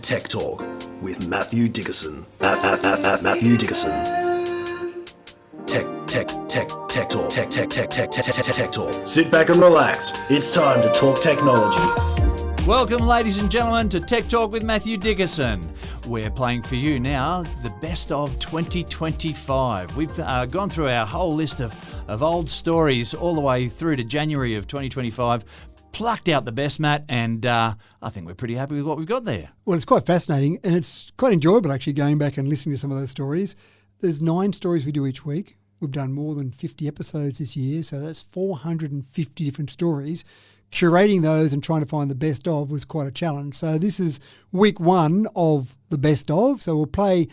Tech Talk with Matthew Dickerson. Matthew Dickerson. Tech Talk. Sit back and relax. It's time to talk technology. Welcome, ladies and gentlemen, to Tech Talk with Matthew Dickerson. We're playing for you now the best of 2025. We've gone through our whole list of old stories all the way through to January of 2025, plucked out the best, Matt, and I think we're pretty happy with what we've got there. Well, it's quite fascinating, and it's quite enjoyable actually going back and listening to some of those stories. There's 9 stories we do each week. We've done more than 50 episodes this year, so that's 450 different stories. Curating those and trying to find the best of was quite a challenge. So this is week 1 of the best of. So we'll play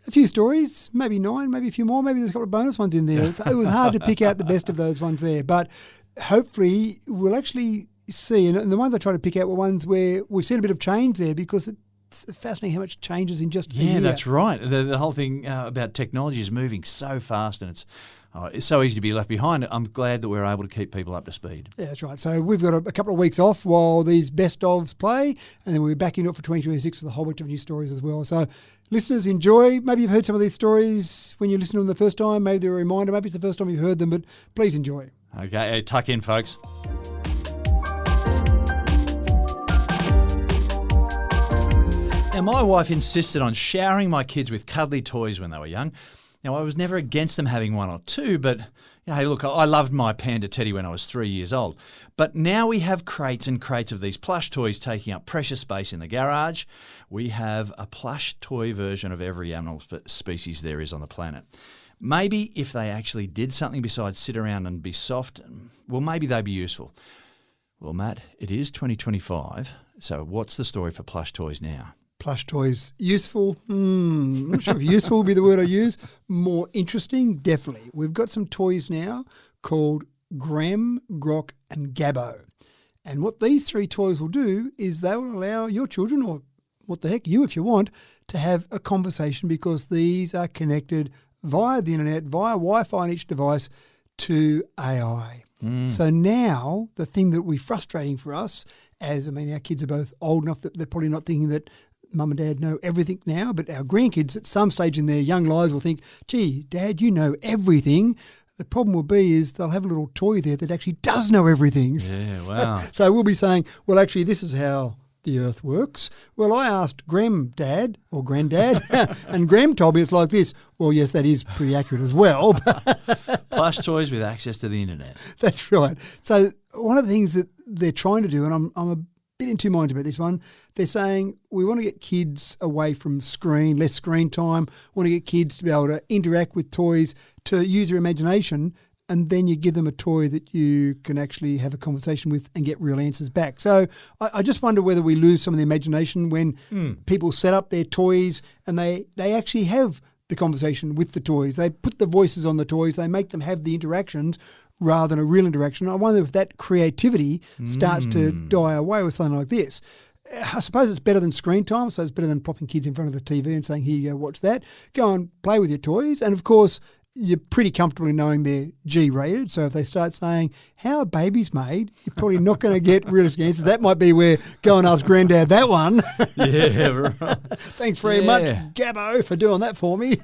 a few stories, maybe 9, maybe a few more. Maybe there's a couple of bonus ones in there. It was hard to pick out the best of those ones there. But hopefully we'll actually see, and the ones I try to pick out were ones where we've seen a bit of change there, because it's fascinating how much changes in just a year. Yeah, that's right. The whole thing about technology is moving so fast, and it's so easy to be left behind. I'm glad that we're able to keep people up to speed. Yeah, that's right. So we've got a couple of weeks off while these best ofs play, and then we'll be back into it for 2026 with a whole bunch of new stories as well. So listeners, enjoy. Maybe you've heard some of these stories when you listen to them the first time. Maybe they're a reminder. Maybe it's the first time you've heard them, but please enjoy. Okay, tuck in, folks. Now, my wife insisted on showering my kids with cuddly toys when they were young. Now, I was never against them having 1 or 2, but hey, look, I loved my panda teddy when I was 3 years old. But now we have crates and crates of these plush toys taking up precious space in the garage. We have a plush toy version of every animal species there is on the planet. Maybe if they actually did something besides sit around and be soft, well, maybe they'd be useful. Well, Matt, it is 2025, so what's the story for plush toys now? Plush toys, useful? I'm not sure if useful would be the word I use. More interesting? Definitely. We've got some toys now called Graham, Grok and Gabbo. And what these 3 toys will do is they will allow your children, or what the heck, you if you want, to have a conversation, because these are connected via the internet, via Wi-Fi on each device, to AI. So now the thing that will be frustrating for us, our kids are both old enough that they're probably not thinking that Mum and Dad know everything now, but our grandkids at some stage in their young lives will think, gee, Dad, you know everything. The problem will be is they'll have a little toy there that actually does know everything. Yeah, wow. So we'll be saying, well, actually, this is how the Earth works. Well, I asked Dad or Granddad, and Graham told me it's like this. Well, yes, that is pretty accurate as well. Plush toys with access to the internet. That's right. So one of the things that they're trying to do, and I'm a bit in 2 minds about this one, they're saying we want to get kids away from less screen time, want to get kids to be able to interact with toys, to use their imagination, and then you give them a toy that you can actually have a conversation with and get real answers back. So I just wonder whether we lose some of the imagination when people set up their toys and they actually have the conversation with the toys. They put the voices on the toys, they make them have the interactions rather than a real interaction. I wonder if that creativity starts to die away with something like this. I suppose it's better than screen time, so it's better than popping kids in front of the TV and saying, here you go, watch that. Go and play with your toys. And of course, you're pretty comfortable in knowing they're G-rated. So if they start saying, how are babies made? You're probably not going to get realistic answers. That might be where go and ask Granddad that one. Yeah, right. Thanks very much, Gabbo, for doing that for me.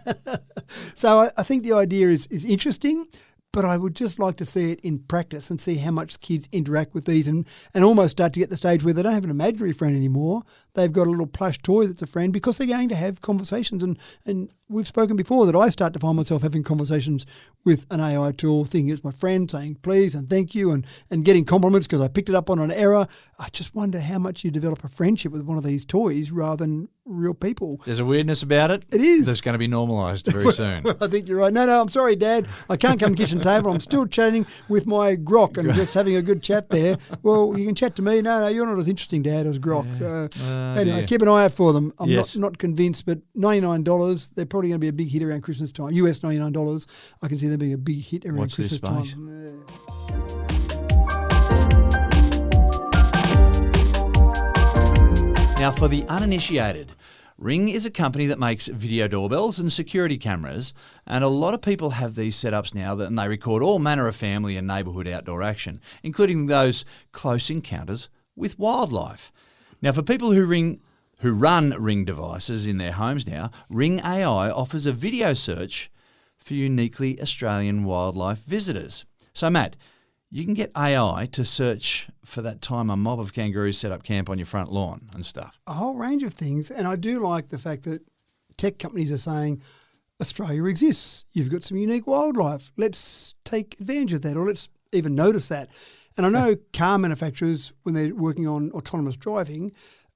So I think the idea is interesting, but I would just like to see it in practice and see how much kids interact with these and almost start to get the stage where they don't have an imaginary friend anymore. They've got a little plush toy that's a friend, because they're going to have conversations. And we've spoken before that I start to find myself having conversations with an AI tool, thinking it's my friend, saying please and thank you and getting compliments because I picked it up on an error. I just wonder how much you develop a friendship with one of these toys rather than real people. There's a weirdness about it. It is. That's going to be normalised very soon. Well, I think you're right. No, I'm sorry, Dad. I can't come to the kitchen table. I'm still chatting with my Grok and just having a good chat there. Well, you can chat to me. No, you're not as interesting, Dad, as Grok. Anyway, keep an eye out for them. I'm not convinced, but $99, they're probably going to be a big hit around Christmas time. US $99. I can see them being a big hit around Christmas time. Now, for the uninitiated, Ring is a company that makes video doorbells and security cameras, and a lot of people have these setups now and they record all manner of family and neighbourhood outdoor action, including those close encounters with wildlife. Now, for people who Ring who run Ring devices in their homes now, Ring AI offers a video search for uniquely Australian wildlife visitors. So, Matt, you can get AI to search for that time a mob of kangaroos set up camp on your front lawn and stuff. A whole range of things. And I do like the fact that tech companies are saying, Australia exists. You've got some unique wildlife. Let's take advantage of that, or let's even notice that. And I know car manufacturers, when they're working on autonomous driving,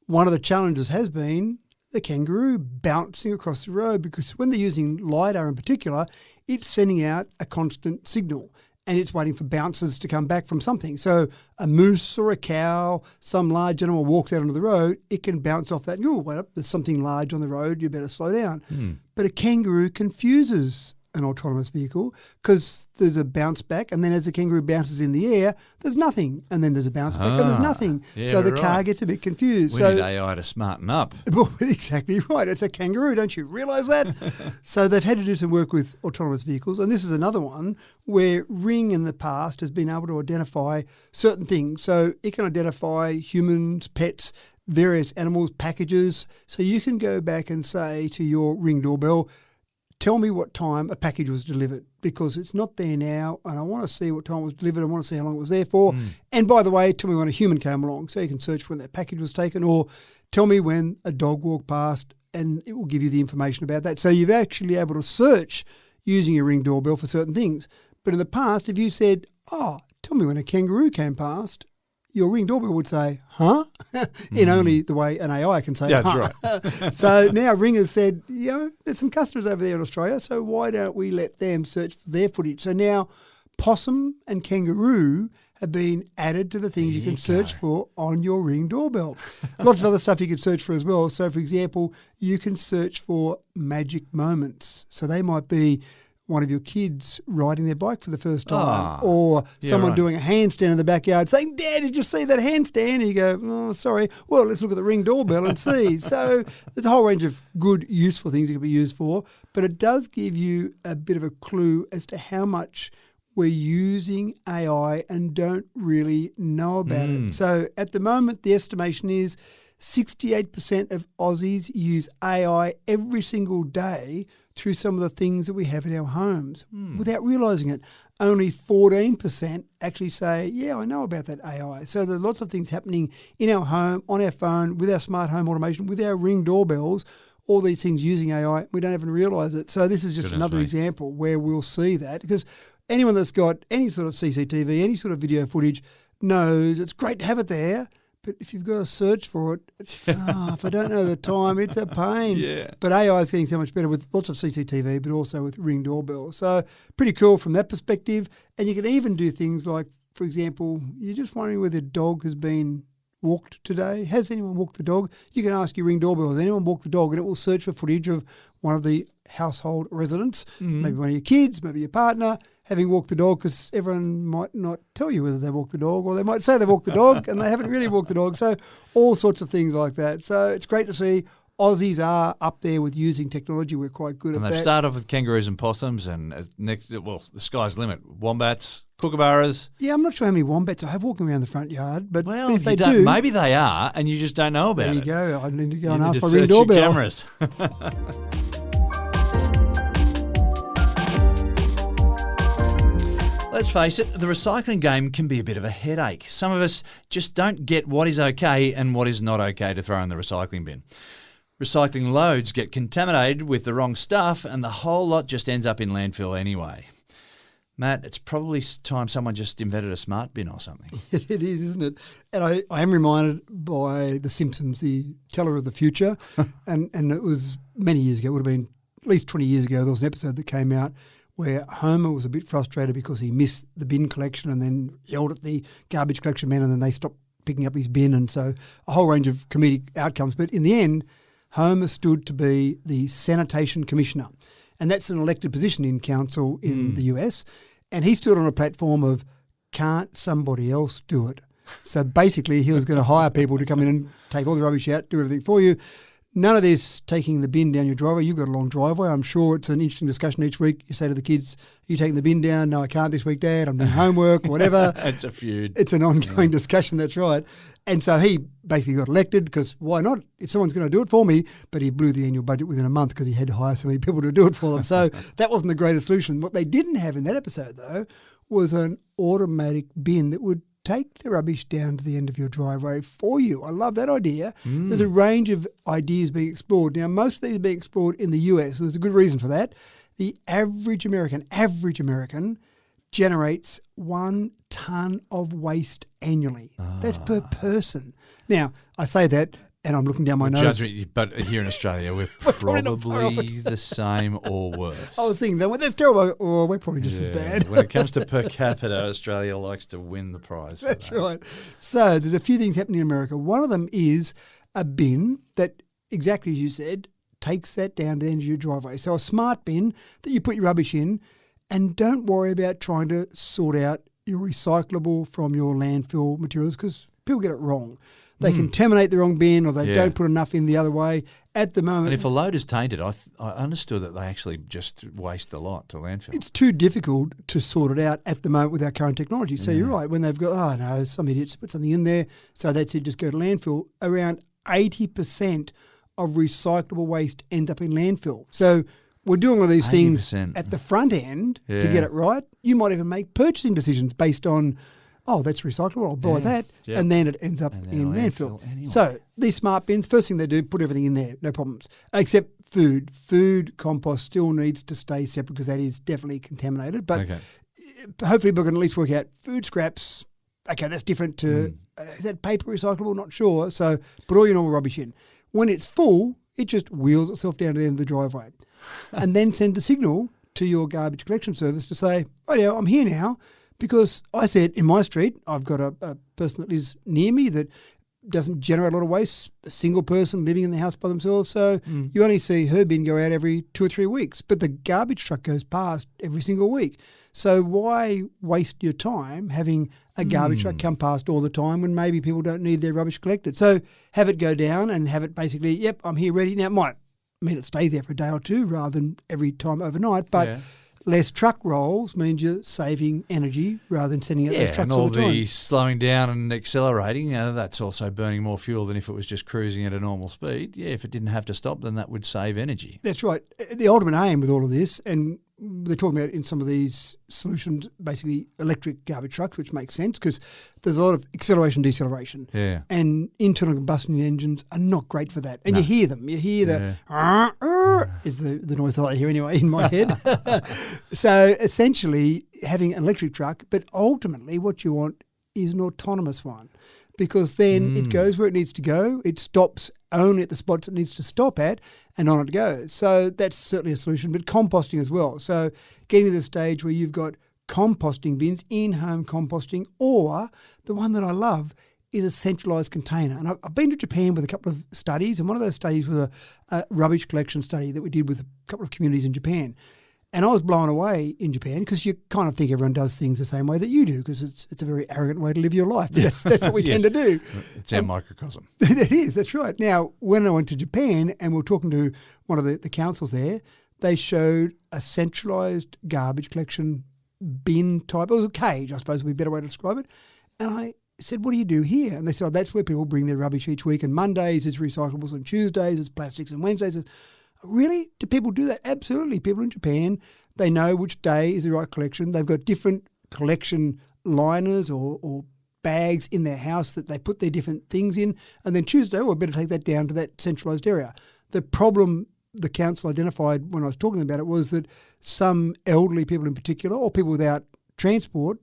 one of the challenges has been the kangaroo bouncing across the road, because when they're using LiDAR in particular, it's sending out a constant signal and it's waiting for bounces to come back from something. So a moose or a cow, some large animal walks out onto the road, it can bounce off that. Oh, wait up, there's something large on the road, you better slow down. But a kangaroo confuses an autonomous vehicle because there's a bounce back, and then as the kangaroo bounces in the air, there's nothing, and then there's a bounce back and there's nothing. Yeah, so the car gets a bit confused. We need AI to smarten up. Well, exactly right. It's a kangaroo. Don't you realise that? So they've had to do some work with autonomous vehicles, and this is another one where Ring in the past has been able to identify certain things. So it can identify humans, pets, various animals, packages. So you can go back and say to your Ring doorbell, tell me what time a package was delivered, because it's not there now and I want to see what time it was delivered. I want to see how long it was there for. And by the way, tell me when a human came along, so you can search when that package was taken, or tell me when a dog walked past, and it will give you the information about that. So you've actually able to search using your Ring doorbell for certain things. But in the past, if you said, tell me when a kangaroo came past, your Ring doorbell would say, huh? In only the way an AI can say, Yeah, huh. that's right. So now Ring has said, there's some customers over there in Australia, so why don't we let them search for their footage? So now possum and kangaroo have been added to the things you can search for on your Ring doorbell. Lots of other stuff you can search for as well. So, for example, you can search for magic moments. So they might be one of your kids riding their bike for the first time, or someone doing a handstand in the backyard saying, Dad, did you see that handstand? And you go, oh, sorry. Well, let's look at the Ring doorbell and see. So there's a whole range of good, useful things it can be used for, but it does give you a bit of a clue as to how much we're using AI and don't really know about it. So at the moment, the estimation is 68% of Aussies use AI every single day through some of the things that we have in our homes without realising it. Only 14% actually say, yeah, I know about that AI. So there are lots of things happening in our home, on our phone, with our smart home automation, with our Ring doorbells, all these things using AI. We don't even realise it. So this is just another example where we'll see that, because anyone that's got any sort of CCTV, any sort of video footage knows it's great to have it there. But if you've got to search for it, if I don't know the time, it's a pain. Yeah. But AI is getting so much better with lots of CCTV, but also with Ring doorbell. So pretty cool from that perspective. And you can even do things like, for example, you're just wondering whether the dog has been walked today. Has anyone walked the dog? You can ask your Ring doorbell, has anyone walked the dog? And it will search for footage of one of the household residents, maybe one of your kids, maybe your partner, having walked the dog, because everyone might not tell you whether they walked the dog, or they might say they walked the dog and they haven't really walked the dog. So all sorts of things like that. So it's great to see Aussies are up there with using technology. We're quite good at that. And they've started off with kangaroos and possums, and the sky's the limit. Wombats, kookaburras. Yeah, I'm not sure how many wombats I have walking around the front yard, but Well, if they do, maybe they are, and you just don't know about it. there you go. I need to go and You need ask to my Ring search your doorbell. cameras. Let's face it, the recycling game can be a bit of a headache. Some of us just don't get what is okay and what is not okay to throw in the recycling bin. Recycling loads get contaminated with the wrong stuff, and the whole lot just ends up in landfill anyway. Matt, it's probably time someone just invented a smart bin or something. It is, isn't it? And I am reminded by The Simpsons, the teller of the future, and it was many years ago, it would have been at least 20 years ago, there was an episode that came out where Homer was a bit frustrated because he missed the bin collection and then yelled at the garbage collection men, and then they stopped picking up his bin, and so a whole range of comedic outcomes. But in the end, Homer stood to be the sanitation commissioner, and that's an elected position in council in the US, and he stood on a platform of, can't somebody else do it? So basically he was going to hire people to come in and take all the rubbish out, do everything for you. None of this taking the bin down your driveway. You've got a long driveway. I'm sure it's an interesting discussion each week. You say to the kids, are you taking the bin down? No, I can't this week, Dad. I'm doing homework, whatever. It's a feud. It's an ongoing discussion, that's right. And so he basically got elected because why not? If someone's going to do it for me, but he blew the annual budget within a month because he had to hire so many people to do it for them. So that wasn't the greatest solution. What they didn't have in that episode, though, was an automatic bin that would take the rubbish down to the end of your driveway for you. I love that idea. There's a range of ideas being explored. Now, most of these are being explored in the US, and there's a good reason for that. The average American generates 1 tonne of waste annually. That's per person. Now, I say that, and I'm looking down my nose. But here in Australia, we're probably the same or worse. I was thinking, that's terrible. Oh, we're probably just as bad. When it comes to per capita, Australia likes to win the prize. That's right. So there's a few things happening in America. One of them is a bin that, exactly as you said, takes that down to the end of your driveway. So a smart bin that you put your rubbish in, and don't worry about trying to sort out your recyclable from your landfill materials because people get it wrong. They contaminate the wrong bin or they don't put enough in the other way. At the moment... And if a load is tainted, I understood that they actually just waste a lot to landfill. It's too difficult to sort it out at the moment with our current technology. So you're right. When they've got, oh no, some idiots put something in there, so that's it, just go to landfill. Around 80% of recyclable waste end up in landfill. So we're doing all these things at the front end to get it right. You might even make purchasing decisions based on, oh, that's recyclable, I'll buy that, and then it ends up in landfill. Anyway. So these smart bins, first thing they do, put everything in there, no problems, except food. Food compost still needs to stay separate because that is definitely contaminated. But hopefully we can at least work out food scraps. Okay, that's different to, is that paper recyclable? Not sure. So put all your normal rubbish in. When it's full, it just wheels itself down to the end of the driveway and then send a signal to your garbage collection service to say, oh yeah, I'm here now. Because I said in my street, I've got a person that lives near me that doesn't generate a lot of waste, a single person living in the house by themselves. So you only see her bin go out every 2 or 3 weeks, but the garbage truck goes past every single week. So why waste your time having a garbage truck come past all the time when maybe people don't need their rubbish collected? So have it go down and have it basically, yep, I'm here ready. Now it might mean it stays there for a day or two rather than every time overnight, but less truck rolls means you're saving energy rather than sending out those trucks all the time. And all the slowing down and accelerating, that's also burning more fuel than if it was just cruising at a normal speed. Yeah, if it didn't have to stop, then that would save energy. That's right. The ultimate aim with all of this, and they're talking about in some of these solutions, basically electric garbage trucks, which makes sense because there's a lot of acceleration, deceleration. Yeah. And internal combustion engines are not great for that. And you hear them. You hear the is the noise that I hear anyway in my head. So essentially having an electric truck, but ultimately what you want is an autonomous one because then it goes where it needs to go. It stops only at the spots it needs to stop at and on it goes. So that's certainly a solution, but composting as well. So getting to the stage where you've got composting bins, in-home composting, or the one that I love is a centralised container. And I've been to Japan with a couple of studies, and one of those studies was a rubbish collection study that we did with a couple of communities in Japan. And I was blown away in Japan because you kind of think everyone does things the same way that you do because it's a very arrogant way to live your life. But that's what we tend to do. It's our microcosm. It is, that's right. Now, when I went to Japan and we were talking to one of the councils there, they showed a centralised garbage collection bin type. It was a cage, I suppose would be a better way to describe it. And I said, what do you do here? And they said, that's where people bring their rubbish each week. And Mondays it's recyclables, and Tuesdays it's plastics, and Wednesdays it's... Really? Do people do that? Absolutely. People in Japan, they know which day is the right collection. They've got different collection liners or bags in their house that they put their different things in. And then Tuesday, I better take that down to that centralised area. The problem the council identified when I was talking about it was that some elderly people in particular, or people without transport,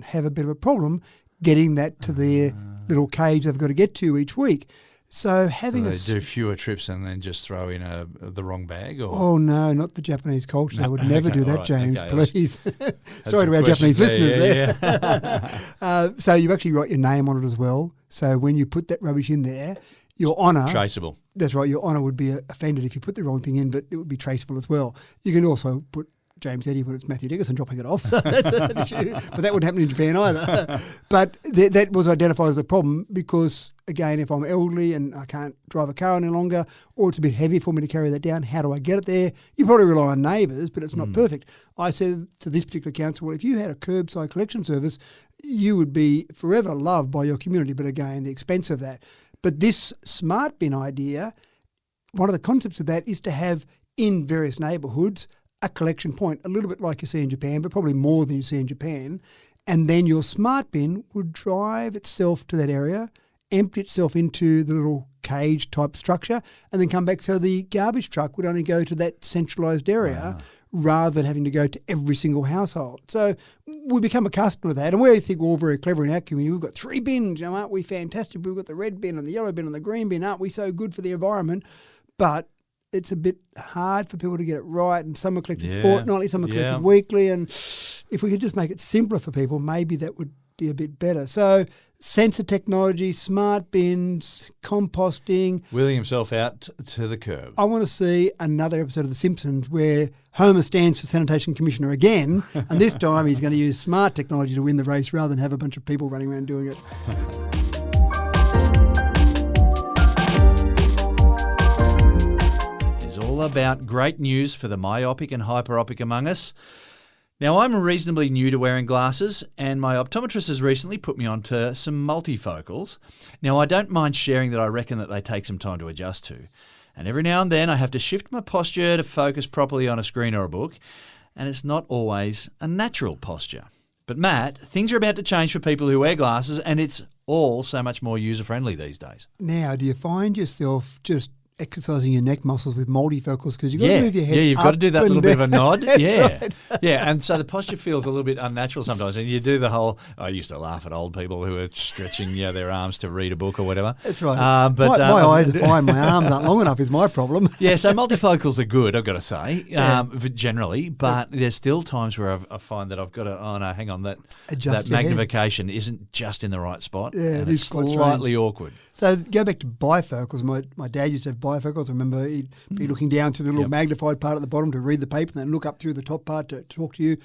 have a bit of a problem getting that to their little cage they've got to get to each week. So having they do fewer trips and then just throw in the wrong bag? Or? Oh, no, not the Japanese culture. They would never do that, James, please. Sorry to our Japanese listeners there. So you actually write your name on it as well. So when you put that rubbish in there, your honour... Traceable. That's right. Your honour would be offended if you put the wrong thing in, but it would be traceable as well. You can also put James Eddy when it's Matthew Dickinson dropping it off. So that's an issue. But that wouldn't happen in Japan either. But that was identified as a problem because, again, if I'm elderly and I can't drive a car any longer, or it's a bit heavy for me to carry that down, how do I get it there? You probably rely on neighbours, but it's not perfect. I said to this particular council, well, if you had a curbside collection service, you would be forever loved by your community. But again, the expense of that. But this smart bin idea, one of the concepts of that is to have in various neighbourhoods a collection point, a little bit like you see in Japan, but probably more than you see in Japan. And then your smart bin would drive itself to that area, empty itself into the little cage type structure, and then come back. So the garbage truck would only go to that centralised area rather than having to go to every single household. So we become accustomed to that. And we think we're all very clever in our community. We've got 3 bins, aren't we fantastic? We've got the red bin and the yellow bin and the green bin. Aren't we so good for the environment? But it's a bit hard for people to get it right, and some are collected fortnightly, some are collected weekly, and if we could just make it simpler for people, maybe that would be a bit better. So sensor technology, smart bins, composting. Wheeling himself out to the curb. I want to see another episode of The Simpsons where Homer stands for Sanitation Commissioner again, and this time he's going to use smart technology to win the race rather than have a bunch of people running around doing it. All about great news for the myopic and hyperopic among us. Now, I'm reasonably new to wearing glasses, and my optometrist has recently put me onto some multifocals. Now, I don't mind sharing that I reckon that they take some time to adjust to. And every now and then I have to shift my posture to focus properly on a screen or a book, and it's not always a natural posture. But Matt, things are about to change for people who wear glasses, and it's all so much more user-friendly these days. Now, do you find yourself just exercising your neck muscles with multifocals because you've got to move your head you've got to do that little bit of a nod. Right. And so the posture feels a little bit unnatural sometimes, and you do the whole. I used to laugh at old people who are stretching their arms to read a book or whatever. That's right. But my eyes are fine. My arms aren't long enough is my problem. Yeah, so multifocals are good, I've got to say, generally, but there's still times where I find that I've got to. Oh no, hang on, that magnification isn't just in the right spot. Yeah, it's slightly awkward. So go back to bifocals. My dad used to have bifocals. I remember he'd be looking down through the little magnified part at the bottom to read the paper and then look up through the top part to talk to you.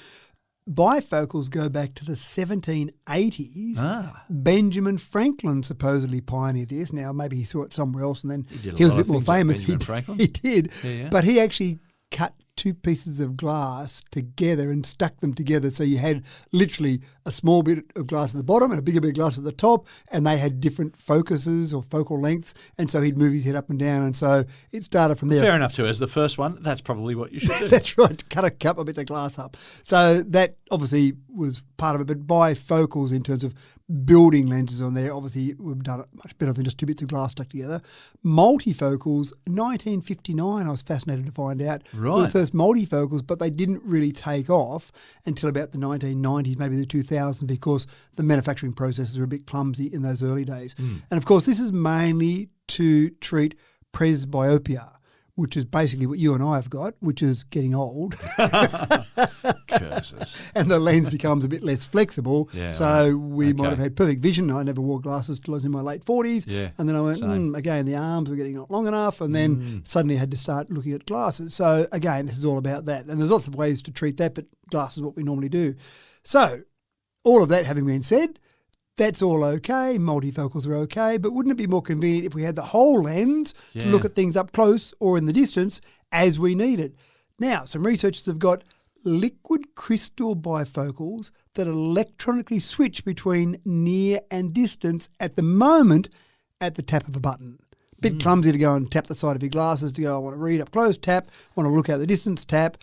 Bifocals go back to the 1780s. Benjamin Franklin supposedly pioneered this. Now, maybe he saw it somewhere else and then he was a bit more famous. He did. Yeah. But he actually cut 2 pieces of glass together and stuck them together. So you had literally a small bit of glass at the bottom and a bigger bit of glass at the top, and they had different focuses or focal lengths. And so he'd move his head up and down. And so it started from there. Fair enough, too. As the first one, that's probably what you should do. That's right. Cut a couple of bits of glass up. So that obviously was part of it. But bifocals in terms of building lenses on there, obviously we've done it much better than just 2 bits of glass stuck together. Multifocals, 1959, I was fascinated to find out. Right. Were the first multifocals, but they didn't really take off until about the 1990s, maybe the 2000s, because the manufacturing processes were a bit clumsy in those early days. And of course, this is mainly to treat presbyopia, which is basically what you and I have got, which is getting old. Curses. And the lens becomes a bit less flexible. Yeah, so we might have had perfect vision. I never wore glasses till I was in my late 40s. Yeah, and then I went, again, the arms were getting not long enough. And then suddenly I had to start looking at glasses. So again, this is all about that. And there's lots of ways to treat that, but glasses is what we normally do. So all of that having been said, that's all okay. Multifocals are okay. But wouldn't it be more convenient if we had the whole lens to look at things up close or in the distance as we need it? Now, some researchers have got liquid crystal bifocals that electronically switch between near and distance at the moment at the tap of a button. Bit clumsy to go and tap the side of your glasses to go, I want to read up close, tap. I want to look out the distance, tap.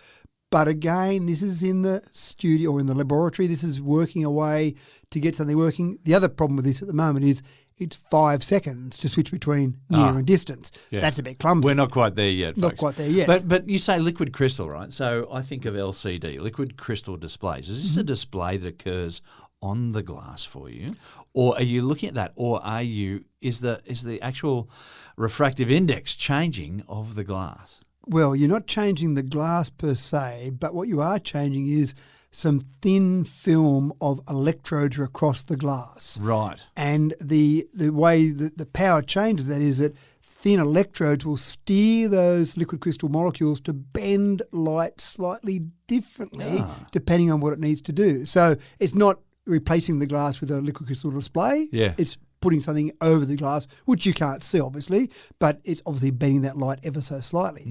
But again, this is in the studio or in the laboratory. This is working away to get something working. The other problem with this at the moment is it's 5 seconds to switch between near and distance. Yeah. That's a bit clumsy. We're not quite there yet, folks. Not quite there yet. But you say liquid crystal, right? So I think of LCD, liquid crystal displays. Is this a display that occurs on the glass for you? Or are you looking at that? Or is the actual refractive index changing of the glass? Well, you're not changing the glass per se, but what you are changing is some thin film of electrodes across the glass. Right. And the way that the power changes that is that thin electrodes will steer those liquid crystal molecules to bend light slightly differently depending on what it needs to do. So it's not replacing the glass with a liquid crystal display. Yeah. It's putting something over the glass, which you can't see, obviously, but it's obviously bending that light ever so slightly.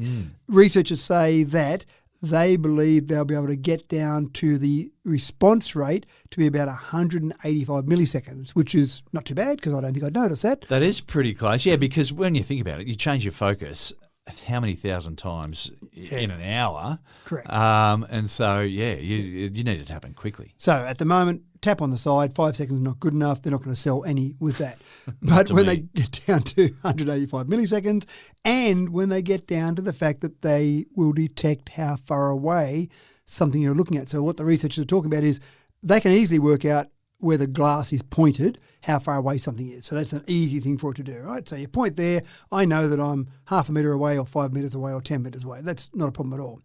Researchers say that they believe they'll be able to get down to the response rate to be about 185 milliseconds, which is not too bad because I don't think I'd notice that. That is pretty close, yeah, because when you think about it, you change your focus how many thousand times in an hour? Correct. And so, yeah, you need it to happen quickly. So at the moment, tap on the side, 5 seconds is not good enough. They're not going to sell any with that. But when they get down to 185 milliseconds and when they get down to the fact that they will detect how far away something you're looking at. So what the researchers are talking about is they can easily work out where the glass is pointed, how far away something is. So that's an easy thing for it to do, right? So you point there, I know that I'm half a metre away or 5 metres away or 10 metres away. That's not a problem at all.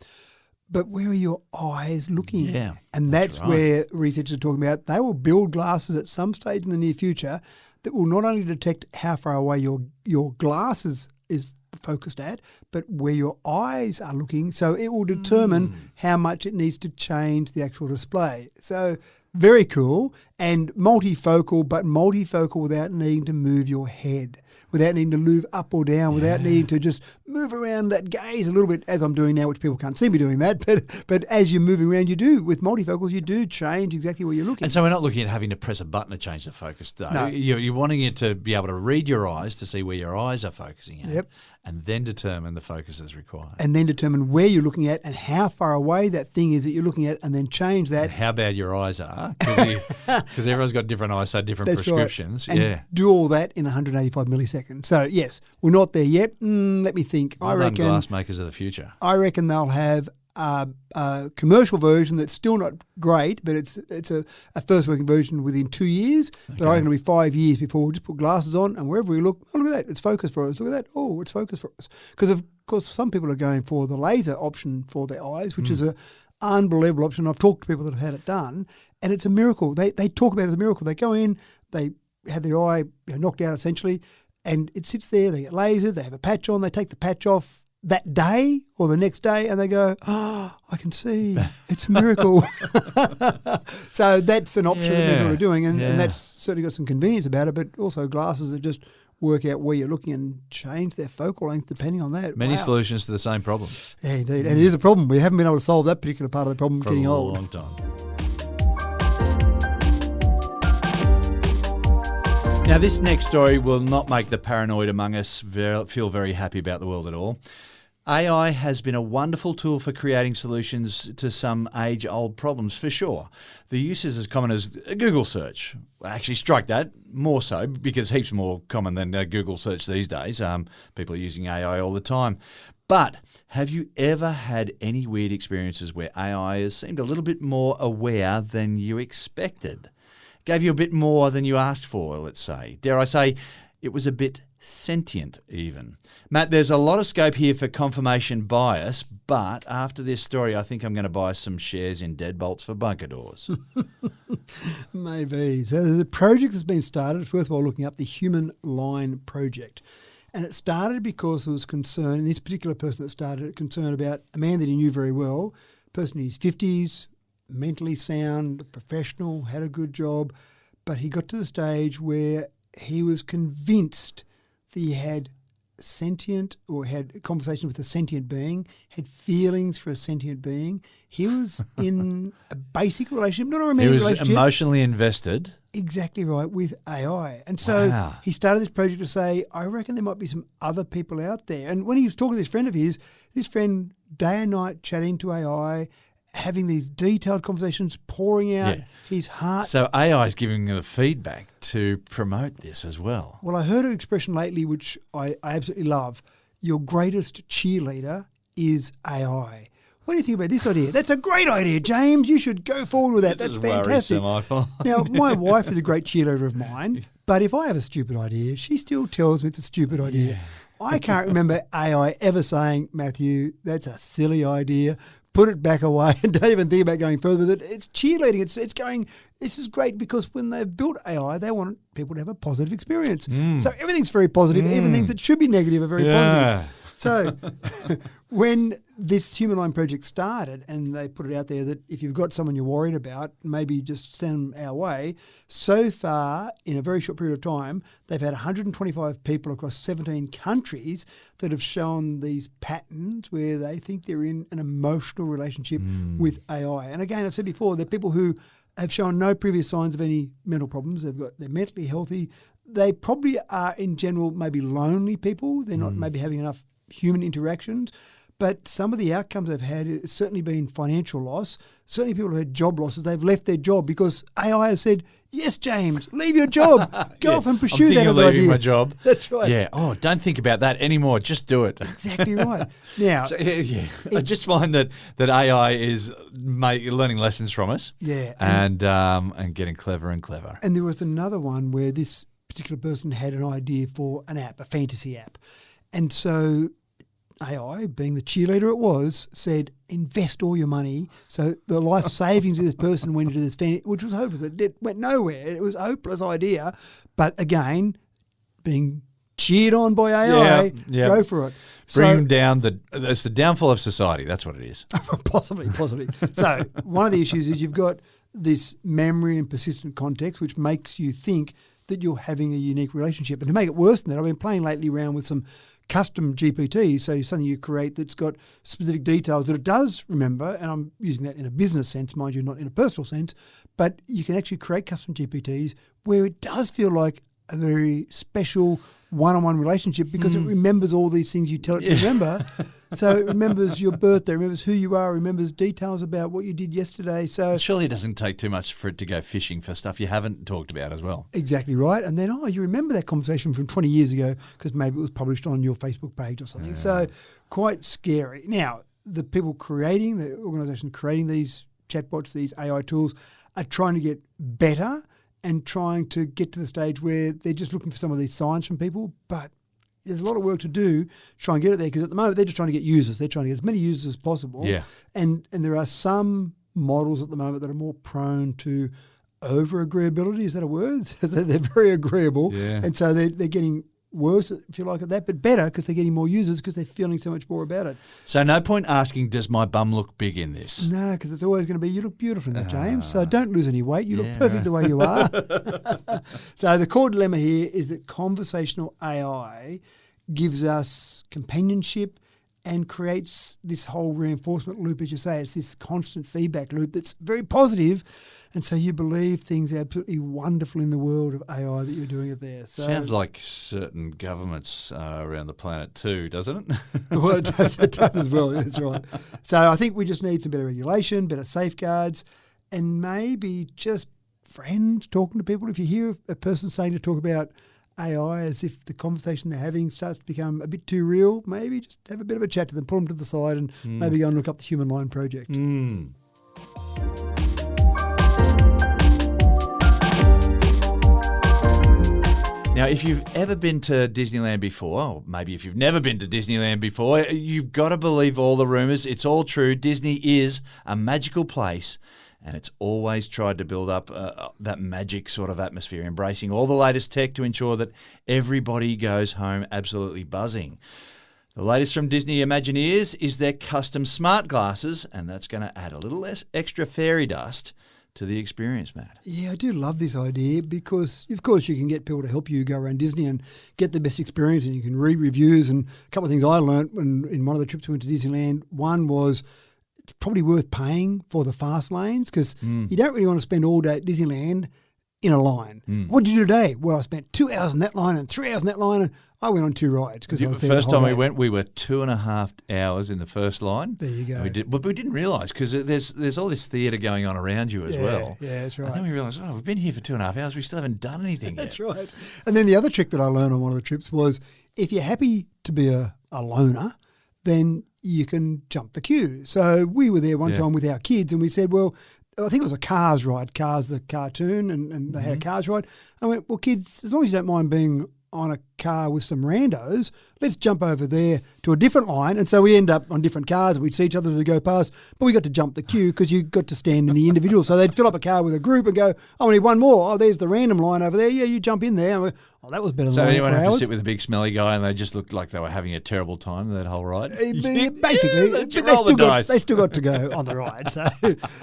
But where are your eyes looking? Yeah, and that's right. where researchers are talking about they will build glasses at some stage in the near future that will not only detect how far away your glasses is focused at, but where your eyes are looking. So it will determine how much it needs to change the actual display. So very cool and multifocal, but multifocal without needing to move your head, without needing to move up or down, without needing to just move around that gaze a little bit, as I'm doing now, which people can't see me doing that. But as you're moving around, you do. With multifocals, you do change exactly where you're looking. And so we're not looking at having to press a button to change the focus, though. No. You're wanting it to be able to read your eyes to see where your eyes are focusing at, Yep. and then determine the focus as required. And then determine where you're looking at and how far away that thing is that you're looking at, and then change that. And how bad your eyes are, because everyone's got different eyes, so different That's prescriptions. right. And Yeah. do all that in 185 milliseconds. So, yes, we're not there yet. Let me think. Well done, glass makers of the future. I reckon they'll have a commercial version that's still not great, but it's a first working version within 2 years. But I reckon it'll be 5 years before we'll just put glasses on, and wherever we look, oh, look at that, it's focused for us. Look at that, oh, it's focused for us. Because, of course, some people are going for the laser option for their eyes, which is a unbelievable option. I've talked to people that have had it done, and it's a miracle. They talk about it as a miracle. They go in, they have their eye knocked out essentially, and it sits there. They get lasered, they have a patch on, they take the patch off that day or the next day, and they go, oh, I can see. It's a miracle. So that's an option that people are doing, and that's certainly got some convenience about it, but also glasses that just work out where you're looking and change their focal length depending on that. Many Wow. solutions to the same problem. Yeah, indeed. And it is a problem. We haven't been able to solve that particular part of the problem For getting a old. long time. Now, this next story will not make the paranoid among us feel very happy about the world at all. AI has been a wonderful tool for creating solutions to some age-old problems, for sure. The use is as common as a Google search. Actually, strike that, more so, because heaps more common than Google search these days. People are using AI all the time. But have you ever had any weird experiences where AI has seemed a little bit more aware than you expected? Gave you a bit more than you asked for, let's say. Dare I say, it was a bit sentient even. Matt, there's a lot of scope here for confirmation bias, but after this story, I think I'm going to buy some shares in Deadbolts for bunker doors. Maybe. So there's a project that's been started. It's worthwhile looking up, the Human Line Project. And it started because there was concern, and this particular person that started it, concern about a man that he knew very well, a person in his 50s, mentally sound, professional, had a good job, but he got to the stage where he was convinced that he had sentient or had a conversation with a sentient being, had feelings for a sentient being. He was in a basic relationship, not a romantic relationship. He was emotionally invested. Exactly right, with AI. And so he started this project to say, I reckon there might be some other people out there. And when he was talking to this friend of his, this friend day and night chatting to AI, having these detailed conversations, pouring out his heart. So AI is giving him the feedback to promote this as well. Well, I heard an expression lately which I absolutely love. Your greatest cheerleader is AI. What do you think about this idea? That's a great idea, James. You should go forward with that. This That's is fantastic. worrisome, I find. Now, my wife is a great cheerleader of mine, but if I have a stupid idea, she still tells me it's a stupid idea. I can't remember AI ever saying, Matthew, that's a silly idea. Put it back away and don't even think about going further with it. It's cheerleading. It's going, this is great because when they've built AI, they want people to have a positive experience. So everything's very positive. Even things that should be negative are very positive. So when this Humanoid project started and they put it out there that if you've got someone you're worried about, maybe just send them our way. So far, in a very short period of time, they've had 125 people across 17 countries that have shown these patterns where they think they're in an emotional relationship with AI. And again, I've said before, they're people who have shown no previous signs of any mental problems. They're mentally healthy. They probably are, in general, maybe lonely people. They're not maybe having enough human interactions, but some of the outcomes they've had has certainly been financial loss. Certainly people who had job losses, they've left their job because AI has said, yes, James, leave your job. Go off and pursue that other idea. I'm leaving my job. That's right. Yeah. Oh, don't think about that anymore. Just do it. Exactly right. Now, I just find that AI is learning lessons from us. Yeah. And getting clever and clever. And there was another one where this particular person had an idea for an app, a fantasy app. And so AI, being the cheerleader it was, said, invest all your money. So the life savings of this person went into this fantasy, which was hopeless. It went nowhere. It was a hopeless idea. But again, being cheered on by AI, go for it. Bring them down. It's the downfall of society. That's what it is. Possibly. So one of the issues is you've got this memory and persistent context, which makes you think that you're having a unique relationship. And to make it worse than that, I've been playing lately around with some custom GPTs, so something you create that's got specific details that it does remember, and I'm using that in a business sense, mind you, not in a personal sense, but you can actually create custom GPTs where it does feel like a very special one-on-one relationship because it remembers all these things you tell it to remember. So it remembers your birthday, remembers who you are, remembers details about what you did yesterday. So surely it doesn't take too much for it to go fishing for stuff you haven't talked about as well. Exactly right. And then, you remember that conversation from 20 years ago because maybe it was published on your Facebook page or something. So quite scary. Now, the people creating, the organisation creating these chatbots, these AI tools, are trying to get better and trying to get to the stage where they're just looking for some of these signs from people, but there's a lot of work to do to try and get it there because at the moment they're just trying to get users. They're trying to get as many users as possible. Yeah. And there are some models at the moment that are more prone to over-agreeability. Is that a word? They're very agreeable. Yeah. And so they're getting worse, if you like, at that, but better because they're getting more users because they're feeling so much more about it. So no point asking, does my bum look big in this? No, because it's always going to be, you look beautiful in that, James. So don't lose any weight. You look perfect the way you are. So the core dilemma here is that conversational AI gives us companionship and creates this whole reinforcement loop, as you say. It's this constant feedback loop that's very positive. And so you believe things are absolutely wonderful in the world of AI that you're doing it there. So, sounds like certain governments around the planet too, doesn't it? Well, it does as well. That's right. So I think we just need some better regulation, better safeguards, and maybe just friends talking to people. If you hear a person starting to talk about AI as if the conversation they're having starts to become a bit too real, maybe just have a bit of a chat to them, pull them to the side and maybe go and look up the Humanoid project. Now, if you've ever been to Disneyland before, or maybe if you've never been to Disneyland before, you've got to believe all the rumours. It's all true. Disney is a magical place, and it's always tried to build up that magic sort of atmosphere, embracing all the latest tech to ensure that everybody goes home absolutely buzzing. The latest from Disney Imagineers is their custom smart glasses, and that's going to add a little less extra fairy dust to the experience, Matt. Yeah, I do love this idea because, of course, you can get people to help you go around Disney and get the best experience, and you can read reviews. And a couple of things I learnt in one of the trips we went to Disneyland, one was it's probably worth paying for the fast lanes because you don't really want to spend all day at Disneyland in a line. What did you do today? Well, I spent 2 hours in that line and 3 hours in that line, and I went on 2 rides because I was there the first the whole time day. we went, we were 2.5 hours in the first line. There you go. But we didn't realise because there's all this theatre going on around you as well. Yeah, that's right. And then we realised, we've been here for 2.5 hours. We still haven't done anything yet. That's right. And then the other trick that I learned on one of the trips was if you're happy to be a loner, then you can jump the queue. So we were there one time with our kids and we said, well, I think it was a Cars ride, Cars the cartoon, and they had a Cars ride. I went, well, kids, as long as you don't mind being on a car with some randos. Let's jump over there to a different line. And so we end up on different cars. We'd see each other as we go past, but we got to jump the queue because you got to stand in the individual. So they'd fill up a car with a group and go, oh, I need one more. Oh, there's the random line over there. Yeah, you jump in there. Oh, that was better So than anyone 4 have hours. to sit with a big smelly guy and they just looked like they were having a terrible time that whole ride? Basically, Yeah, but roll the dice. they still got to go on the ride.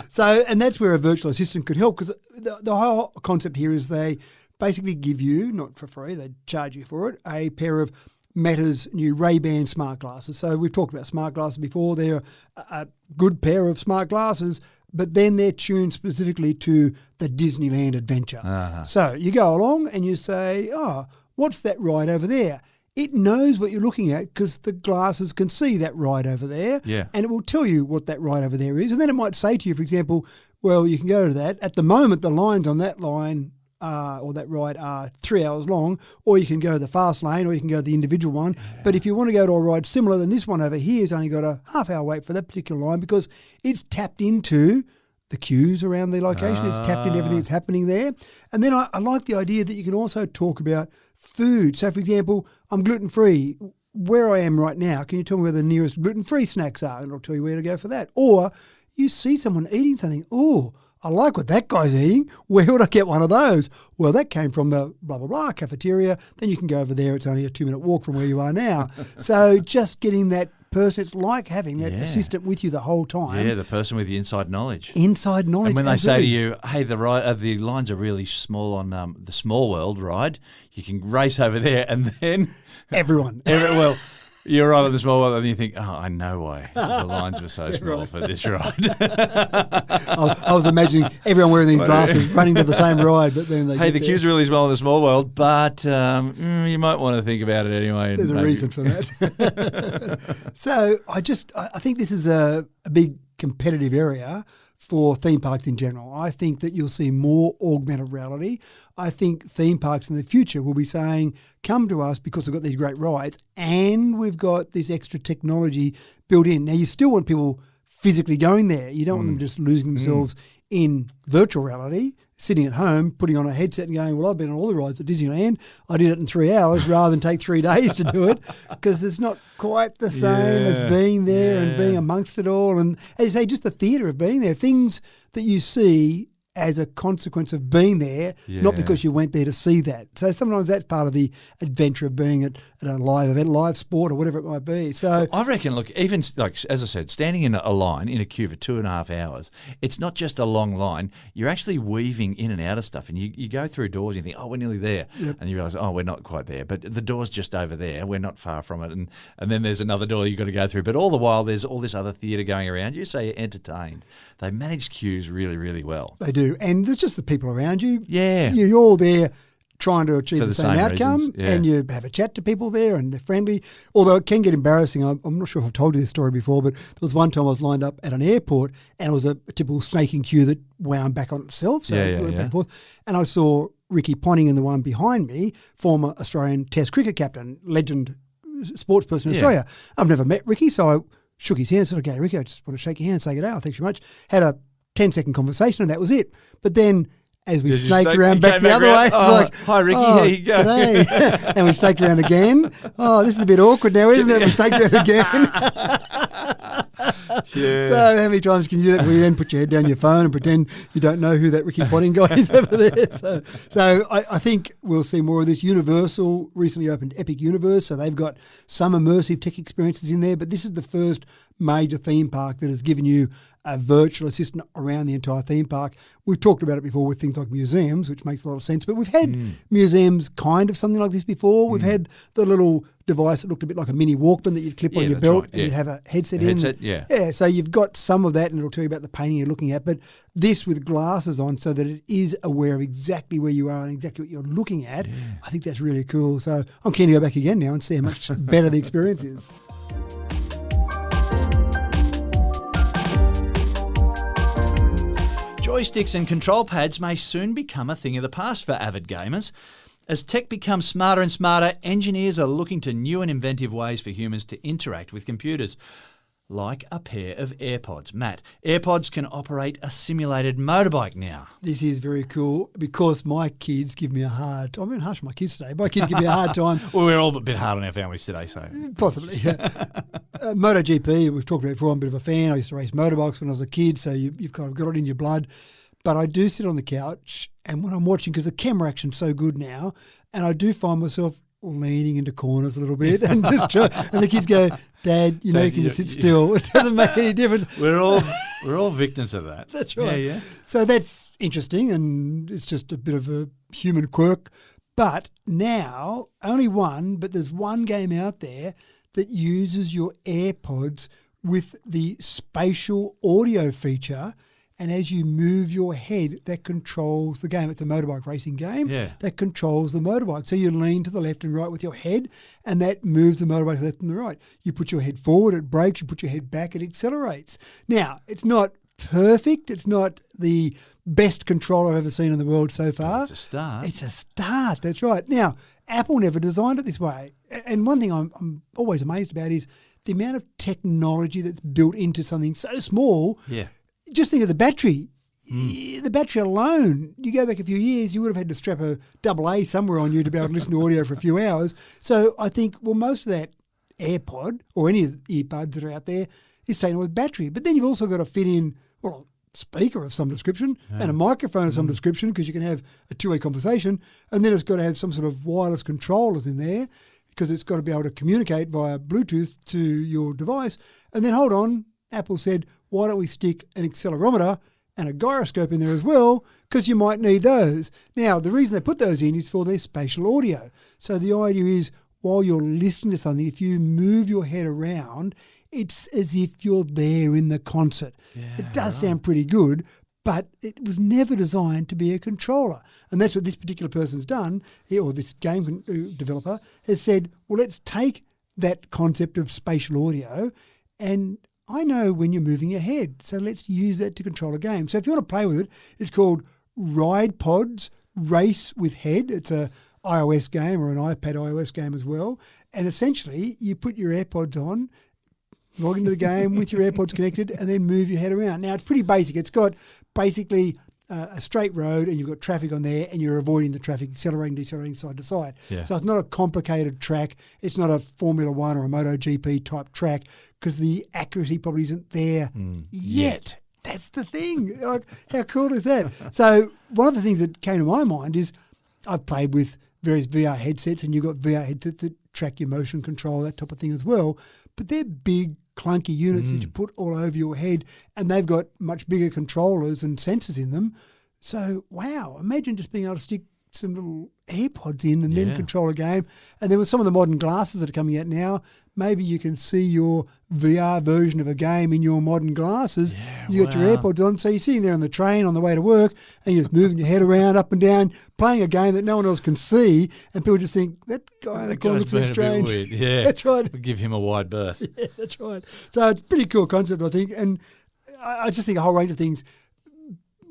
So and that's where a virtual assistant could help, because the whole concept here is they basically give you, not for free, they charge you for it, a pair of Meta's new Ray-Ban smart glasses. So we've talked about smart glasses before. They're a good pair of smart glasses, but then they're tuned specifically to the Disneyland adventure. Uh-huh. So you go along and you say, oh, what's that ride over there? It knows what you're looking at because the glasses can see that ride over there. Yeah. And it will tell you what that ride over there is. And then it might say to you, for example, well, you can go to that. At the moment, the lines on that line or that ride are 3 hours long, or you can go the fast lane, or you can go the individual one. Yeah. But if you want to go to a ride similar than this one over here, it's only got a half-hour wait for that particular line because it's tapped into the queues around the location. It's tapped into everything that's happening there. And then I like the idea that you can also talk about food. So, for example, I'm gluten-free. Where I am right now, can you tell me where the nearest gluten-free snacks are? And I'll tell you where to go for that. Or you see someone eating something. Oh, I like what that guy's eating. Where would I get one of those? Well, that came from the blah, blah, blah cafeteria. Then you can go over there. It's only a 2-minute walk from where you are now. So just getting that person, it's like having that assistant with you the whole time. Yeah, the person with the inside knowledge. Inside knowledge. And when absolutely. they say to you, hey, the lines are really small on the Small World ride, you can race over there and then... Everyone. Well, you arrive at the Small World and you think, oh, I know why the lines were so small for this ride. I was imagining everyone wearing these glasses running to the same ride, but then they hey, the queue's really small in the Small World, but you might want to think about it anyway. There's a reason for that. So I think this is a big competitive area for theme parks in general. I think that you'll see more augmented reality. I think theme parks in the future will be saying, come to us because we've got these great rides and we've got this extra technology built in. Now, you still want people physically going there. You don't want them just losing themselves in virtual reality, sitting at home, putting on a headset and going, well, I've been on all the rides at Disneyland. I did it in 3 hours rather than take 3 days to do it, because it's not quite the same as being there and being amongst it all. And as you say, just the theatre of being there, things that you see as a consequence of being there, not because you went there to see that. So sometimes that's part of the adventure of being at a live event, live sport or whatever it might be. So I reckon, look, even like as I said, standing in a line in a queue for 2.5 hours, it's not just a long line. You're actually weaving in and out of stuff, and you go through doors and you think, oh, we're nearly there, and you realise, oh, we're not quite there, but the door's just over there. We're not far from it, and then there's another door you've got to go through. But all the while, there's all this other theatre going around you, so you're entertained. They manage queues really, really well. They do, and there's just the people around you. Yeah, you're all there trying to achieve for the same outcome, reasons, and you have a chat to people there, and they're friendly. Although it can get embarrassing. I'm not sure if I've told you this story before, but there was one time I was lined up at an airport, and it was a typical snaking queue that wound back on itself. So it went back and forth, and I saw Ricky Ponting in the one behind me, former Australian Test cricket captain, legend, sports person in Australia. I've never met Ricky, so I shook his hand and said, okay, Ricky, I just want to shake your hand, say good day, thanks very much. Had a 10-second conversation and that was it. But then as we snaked around back the other way, it's like, hi, Ricky, here you go. Today. And we snaked around again. Oh, this is a bit awkward now, isn't it? We snaked around again. So how many times can you do that where you then put your head down your phone and pretend you don't know who that Ricky Potting guy is over there? So I think we'll see more of this. Universal recently opened Epic Universe, so they've got some immersive tech experiences in there, but this is the first major theme park that has given you a virtual assistant around the entire theme park. We've talked about it before with things like museums, which makes a lot of sense, but we've had museums kind of something like this before. We've had the little device that looked a bit like a mini Walkman that you'd clip on your belt and you'd have a headset in. Yeah, so you've got some of that and it'll tell you about the painting you're looking at, but this with glasses on so that it is aware of exactly where you are and exactly what you're looking at, I think that's really cool. So I'm keen to go back again now and see how much better the experience is. Joysticks and control pads may soon become a thing of the past for avid gamers. As tech becomes smarter and smarter, engineers are looking to new and inventive ways for humans to interact with computers. like a pair of AirPods. Matt, AirPods can operate a simulated motorbike now. This is very cool because my kids give me a hard time. I'm being harsh on my kids today. My kids give me a hard time. Well, we're all a bit hard on our families today, so. Possibly, yeah. MotoGP, we've talked about it before. I'm a bit of a fan. I used to race motorbikes when I was a kid, so you've kind of got it in your blood. But I do sit on the couch, and when I'm watching, because the camera action's so good now, and I do find myself leaning into corners a little bit and just try, and the kids go, Dad, you can just sit still. It doesn't make any difference. We're all victims of that. That's right. Yeah. So that's interesting, and it's just a bit of a human quirk. But now, only one, but there's one game out there that uses your AirPods with the spatial audio feature. And as you move your head, that controls the game. It's a motorbike racing game that controls the motorbike. So you lean to the left and right with your head, and that moves the motorbike left and the right. You put your head forward, it brakes. You put your head back, it accelerates. Now, it's not perfect. It's not the best controller I've ever seen in the world so far. It's a start. It's a start, that's right. Now, Apple never designed it this way. And one thing I'm always amazed about is the amount of technology that's built into something so small. Yeah. Just think of the battery. The battery alone, you go back a few years, you would have had to strap a AA somewhere on you to be able to listen to audio for a few hours. So I think, well, most of that AirPod or any of the earbuds that are out there is taken with battery. But then you've also got to fit in, well, a speaker of some description and a microphone of some description because you can have a two-way conversation. And then it's got to have some sort of wireless controllers in there because it's got to be able to communicate via Bluetooth to your device. And then, hold on, Apple said, why don't we stick an accelerometer and a gyroscope in there as well, because you might need those. Now, the reason they put those in is for their spatial audio. So the idea is while you're listening to something, if you move your head around, it's as if you're there in the concert. Yeah, it does sound pretty good, but it was never designed to be a controller. And that's what this particular person's done, or this game developer has said, well, let's take that concept of spatial audio, and I know when you're moving your head, so let's use that to control a game. So if you want to play with it, it's called Ripeness Race with Head. It's a iOS game or an iPad iOS game as well. And essentially, you put your AirPods on, log into the game with your AirPods connected, and then move your head around. Now, it's pretty basic. It's got basically a straight road, and you've got traffic on there, and you're avoiding the traffic, accelerating, decelerating side to side. Yeah. So it's not a complicated track. It's not a Formula One or a MotoGP type track because the accuracy probably isn't there yet. That's the thing. Like, how cool is that? So one of the things that came to my mind is I've played with various VR headsets, and you've got VR headsets that track your motion control, that type of thing as well. But they're big, clunky units that you put all over your head, and they've got much bigger controllers and sensors in them. So, wow, imagine just being able to stick some little AirPods in and then control a game. And then with some of the modern glasses that are coming out now, maybe you can see your VR version of a game in your modern glasses. Yeah, you got your AirPods on, so you're sitting there on the train on the way to work, and you're just moving your head around up and down, playing a game that no one else can see, and people just think, that guy in the corner looks a bit strange. Weird. Yeah, that's right. We'll give him a wide berth. Yeah, that's right. So it's a pretty cool concept, I think. And I just think a whole range of things.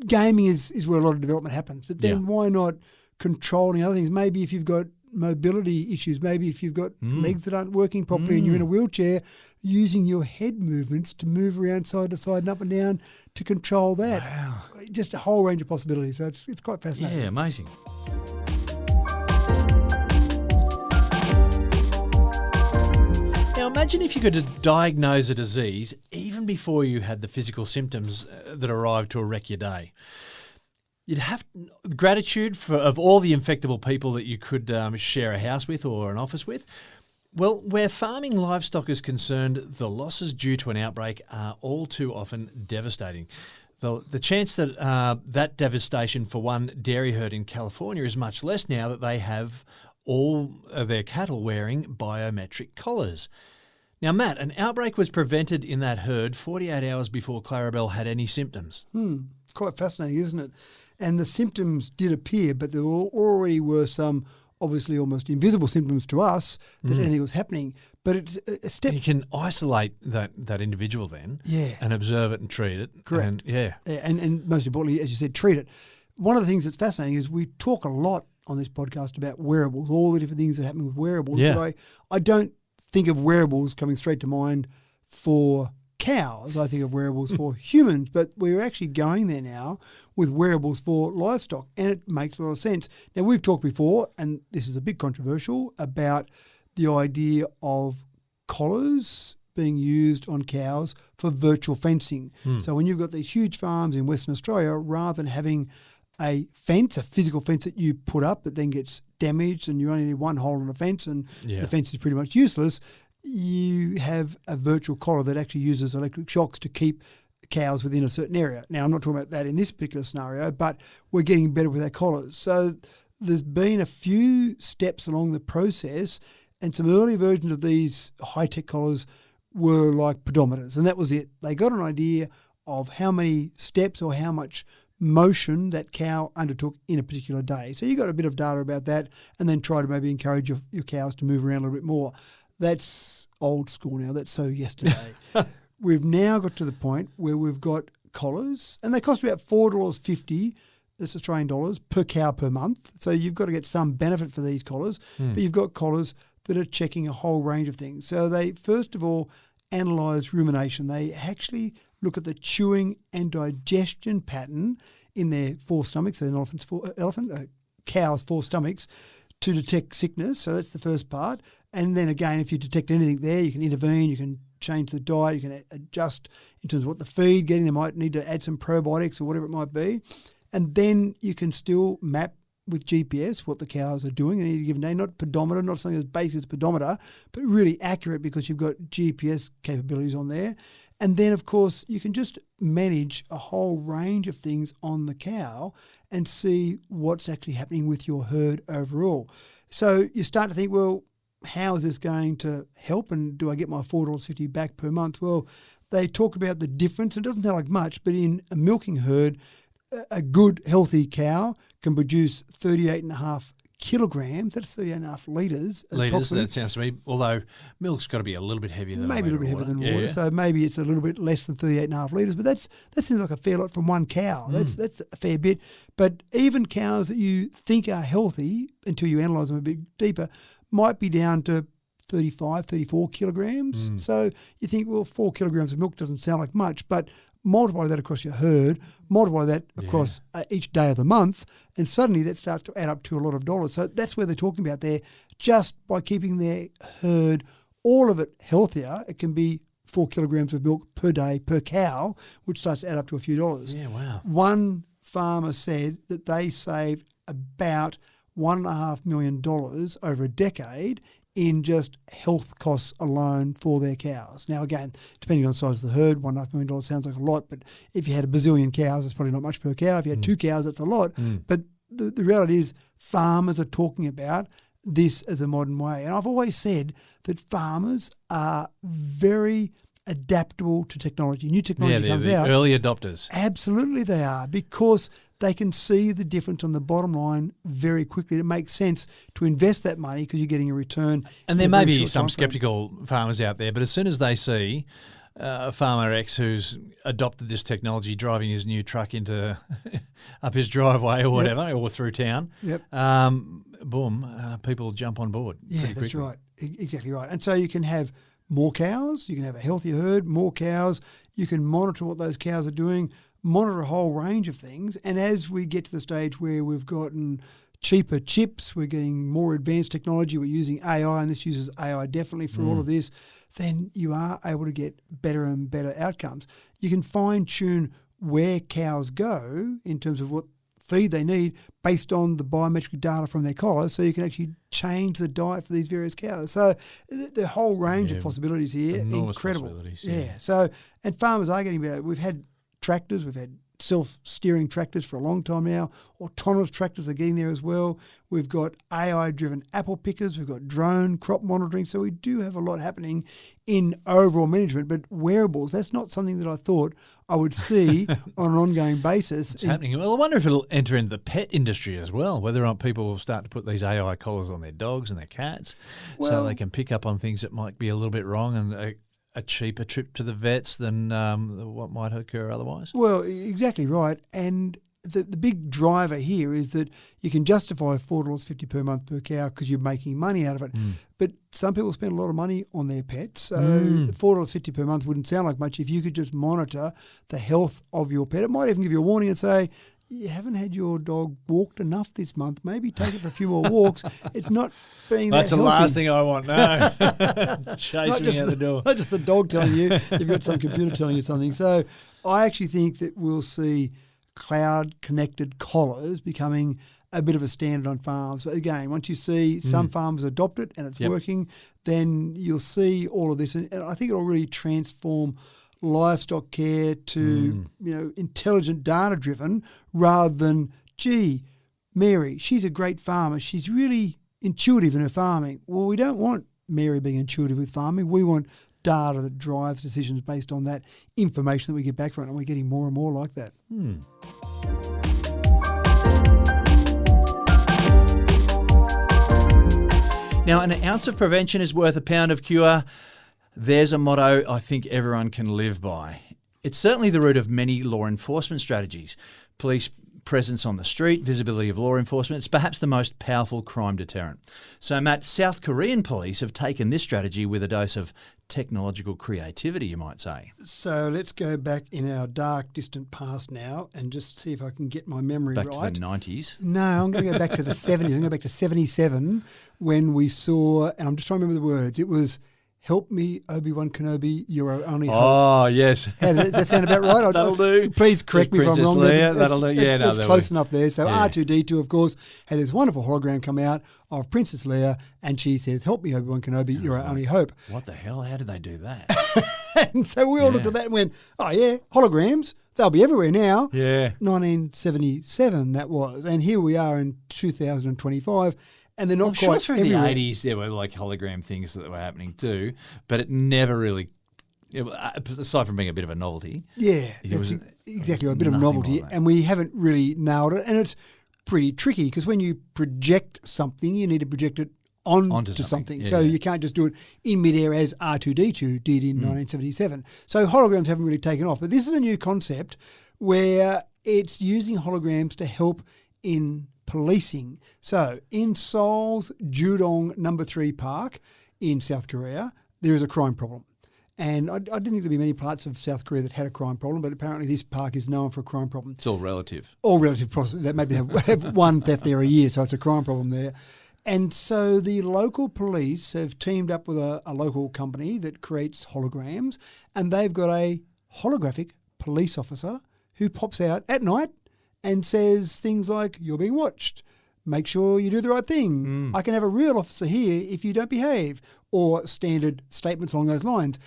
Gaming is where a lot of development happens. But then why not controlling other things? Maybe if you've got mobility issues, maybe if you've got legs that aren't working properly and you're in a wheelchair, using your head movements to move around side to side and up and down to control that. Wow. Just a whole range of possibilities. So it's quite fascinating. Yeah, amazing. Now imagine if you could diagnose a disease even before you had the physical symptoms that arrived to wreck your day. You'd have gratitude of all the infectable people that you could share a house with or an office with. Well, where farming livestock is concerned, the losses due to an outbreak are all too often devastating. The chance that that devastation for one dairy herd in California is much less now that they have all of their cattle wearing biometric collars. Now, Matt, an outbreak was prevented in that herd 48 hours before Clarabelle had any symptoms. Quite fascinating, isn't it? And the symptoms did appear, but there already were some obviously almost invisible symptoms to us that anything was happening. But it's a step. You can isolate that individual then and observe it and treat it. Correct. And, and most importantly, as you said, treat it. One of the things that's fascinating is we talk a lot on this podcast about wearables, all the different things that happen with wearables. Yeah. But I don't think of wearables coming straight to mind for cows. I think of wearables for humans, but we're actually going there now with wearables for livestock, and it makes a lot of sense. Now, we've talked before, and this is a bit controversial, about the idea of collars being used on cows for virtual fencing. So when you've got these huge farms in Western Australia, rather than having a fence, a physical fence that you put up that then gets damaged and you only need one hole in the fence and the fence is pretty much useless, you have a virtual collar that actually uses electric shocks to keep cows within a certain area. Now, I'm not talking about that in this particular scenario, but we're getting better with our collars. So there's been a few steps along the process, and some early versions of these high-tech collars were like pedometers, and that was it. They got an idea of how many steps or how much motion that cow undertook in a particular day. So you got a bit of data about that, and then try to maybe encourage your cows to move around a little bit more. That's old school now. That's so yesterday. We've now got to the point where we've got collars, and they cost about $4.50, that's Australian dollars, per cow per month. So you've got to get some benefit for these collars, but you've got collars that are checking a whole range of things. So they, first of all, analyse rumination. They actually look at the chewing and digestion pattern in their four stomachs, cow's four stomachs, to detect sickness. So that's the first part. And then again, if you detect anything there, you can intervene, you can change the diet, you can adjust in terms of what the feed getting. They might need to add some probiotics or whatever it might be. And then you can still map with GPS what the cows are doing in any given day, not pedometer, not something as basic as pedometer, but really accurate because you've got GPS capabilities on there. And then, of course, you can just manage a whole range of things on the cow and see what's actually happening with your herd overall. So you start to think, well, how is this going to help, and do I get my $4.50 back per month? Well, they talk about the difference. It doesn't sound like much, but in a milking herd, a good, healthy cow can produce 38.5 kilograms. That's 38.5 litres. Litres, that sounds to me, although milk's got to be a little bit heavier than maybe a little bit heavier than water. Yeah. So maybe it's a little bit less than 38.5 litres, but that seems like a fair lot from one cow. That's a fair bit. But even cows that you think are healthy, until you analyse them a bit deeper, might be down to 35, 34 kilograms. So you think, well, 4 kilograms of milk doesn't sound like much, but multiply that across your herd, multiply that across each day of the month, and suddenly that starts to add up to a lot of dollars. So that's where they're talking about there. Just by keeping their herd, all of it healthier, it can be 4 kilograms of milk per day per cow, which starts to add up to a few dollars. Yeah, wow. One farmer said that they saved about $1.5 million over a decade in just health costs alone for their cows. Now, again, depending on the size of the herd, $1.5 million sounds like a lot, but if you had a bazillion cows, it's probably not much per cow. If you had 2 cows, that's a lot. But the reality is farmers are talking about this as a modern way. And I've always said that farmers are very adaptable to technology. New technology comes out. Early adopters. Absolutely they are, because they can see the difference on the bottom line very quickly. It makes sense to invest that money because you're getting a return. And there may be some sceptical farmers out there, but as soon as they see Farmer X who's adopted this technology driving his new truck into up his driveway or whatever, or through town, boom, people jump on board. Yeah, that's right. Exactly right. And so you can have more cows, you can have a healthier herd, more cows, you can monitor what those cows are doing, monitor a whole range of things. And as we get to the stage where we've gotten cheaper chips, we're getting more advanced technology, we're using AI, and this uses AI definitely for all of this, then you are able to get better and better outcomes. You can fine-tune where cows go in terms of what feed they need based on the biometric data from their collars, so you can actually change the diet for these various cows. So the whole range of possibilities here, incredible. So, and farmers are getting better. We've had tractors, we've had self-steering tractors for a long time now. Autonomous tractors are getting there as well. We've got AI-driven apple pickers. We've got drone crop monitoring. So we do have a lot happening in overall management. But wearables, that's not something that I thought I would see on an ongoing basis. It's happening. Well, I wonder if it'll enter into the pet industry as well, whether or not people will start to put these AI collars on their dogs and their cats so they can pick up on things that might be a little bit wrong and a cheaper trip to the vets than what might occur otherwise. Well, exactly right. And the big driver here is that you can justify $4.50 per month per cow because you're making money out of it. But some people spend a lot of money on their pets. So $4.50 per month wouldn't sound like much if you could just monitor the health of your pet. It might even give you a warning and say, you haven't had your dog walked enough this month. Maybe take it for a few more walks. It's not being That's that the healthy. last thing I want. No. Chase me out the door. Not just the dog telling you, you've got some computer telling you something. So I actually think that we'll see cloud-connected collars becoming a bit of a standard on farms. Again, once you see some farmers adopt it and it's working, then you'll see all of this. And I think it'll really transform livestock care to, intelligent, data-driven rather than, gee, Mary, she's a great farmer. She's really intuitive in her farming. Well, we don't want Mary being intuitive with farming. We want data that drives decisions based on that information that we get back from it, and we're getting more and more like that. Now, an ounce of prevention is worth a pound of cure. There's a motto I think everyone can live by. It's certainly the root of many law enforcement strategies. Police presence on the street, visibility of law enforcement, it's perhaps the most powerful crime deterrent. So, Matt, South Korean police have taken this strategy with a dose of technological creativity, you might say. So let's go back in our dark, distant past now and just see if I can get my memory right. Back to the 90s? No, I'm going to go back to the 70s. I'm going to go back to 77 when we saw, and I'm just trying to remember the words, it was, "Help me, Obi-Wan Kenobi, you're our only hope." Oh, yes. Does that sound about right? That'll do. Please correct me if I'm wrong. Leia, that'll do. Yeah, that's close enough there. So R2-D2, of course, had this wonderful hologram come out of Princess Leia, and she says, "Help me, Obi-Wan Kenobi, you're our only hope." What the hell? How did they do that? And so we all looked at that and went, oh, yeah, holograms, they'll be everywhere now. Yeah. 1977 that was. And here we are in 2025. And they're not I'm quite sure through everywhere. the 80s there were like hologram things that were happening too, but it never really, aside from being a bit of a novelty. Yeah, it was exactly a bit of nothing novelty. more than that. And we haven't really nailed it. And it's pretty tricky because when you project something, you need to project it onto something. Yeah, so you can't just do it in midair as R2-D2 did in 1977. So holograms haven't really taken off. But this is a new concept where it's using holograms to help in policing. So in Seoul's Judong No. 3 Park in South Korea, there is a crime problem. And I didn't think there'd be many parts of South Korea that had a crime problem, but apparently this park is known for a crime problem. It's all relative. All relative problems. That maybe have one theft there a year, so it's a crime problem there. And so the local police have teamed up with a local company that creates holograms, and they've got a holographic police officer who pops out at night and says things like, "You're being watched. Make sure you do the right thing. I can have a real officer here if you don't behave," or standard statements along those lines.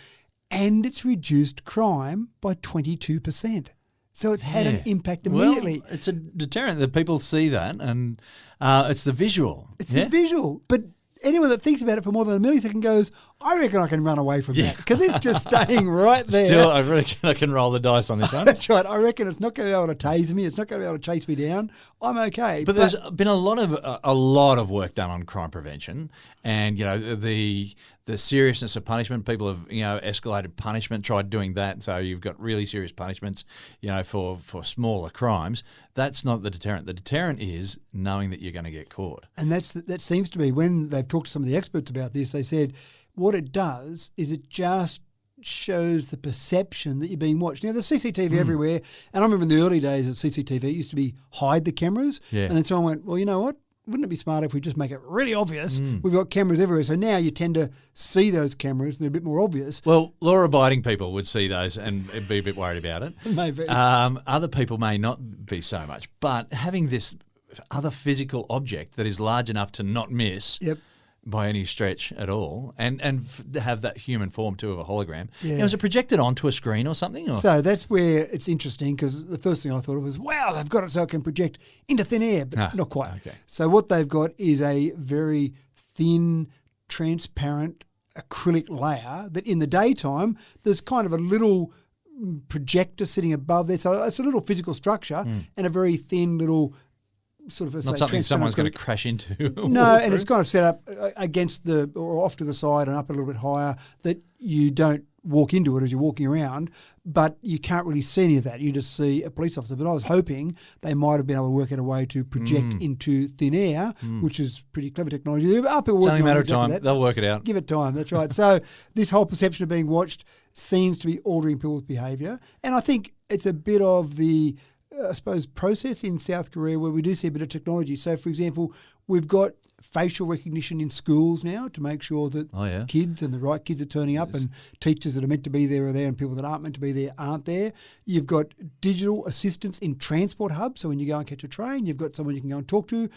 And it's reduced crime by 22%. So it's had an impact immediately. Well, it's a deterrent that people see that, and it's the visual. It's the visual. But anyone that thinks about it for more than a millisecond goes, I reckon I can run away from that because it's just staying right there. Still, I reckon I can roll the dice on this one. That's right. I reckon it's not going to be able to tase me. It's not going to be able to chase me down. I'm okay. But there's been a lot of work done on crime prevention, and the seriousness of punishment. People have escalated punishment, tried doing that. So you've got really serious punishments, for smaller crimes. That's not the deterrent. The deterrent is knowing that you're going to get caught. And that seems to be when they've talked to some of the experts about this. They said what it does is it just shows the perception that you're being watched. Now, there's CCTV everywhere, and I remember in the early days of CCTV, it used to be hide the cameras, and then someone went, well, you know what? Wouldn't it be smarter if we just make it really obvious? We've got cameras everywhere, so now you tend to see those cameras, and they're a bit more obvious. Well, law-abiding people would see those and be a bit worried about it. Maybe. Other people may not be so much, but having this other physical object that is large enough to not miss by any stretch at all, and have that human form too of a hologram. Yeah. Now, is it projected onto a screen or something? Or? So that's where it's interesting because the first thing I thought of was, wow, they've got it so it can project into thin air, but not quite. Okay. So what they've got is a very thin, transparent acrylic layer that in the daytime there's kind of a little projector sitting above there. So it's a little physical structure and a very thin little sort of not something someone's going to crash into. No, and it's kind of set up against or off to the side and up a little bit higher that you don't walk into it as you're walking around, but you can't really see any of that. You just see a police officer. But I was hoping they might have been able to work out a way to project into thin air, which is pretty clever technology. It's only a matter of time. They'll work it out. Give it time. That's right. So this whole perception of being watched seems to be altering people's behaviour. And I think it's a bit of the, I suppose, process in South Korea where we do see a bit of technology. So, for example, we've got facial recognition in schools now to make sure that kids and the right kids are turning up and teachers that are meant to be there are there and people that aren't meant to be there aren't there. You've got digital assistants in transport hubs. So when you go and catch a train, you've got someone you can go and talk to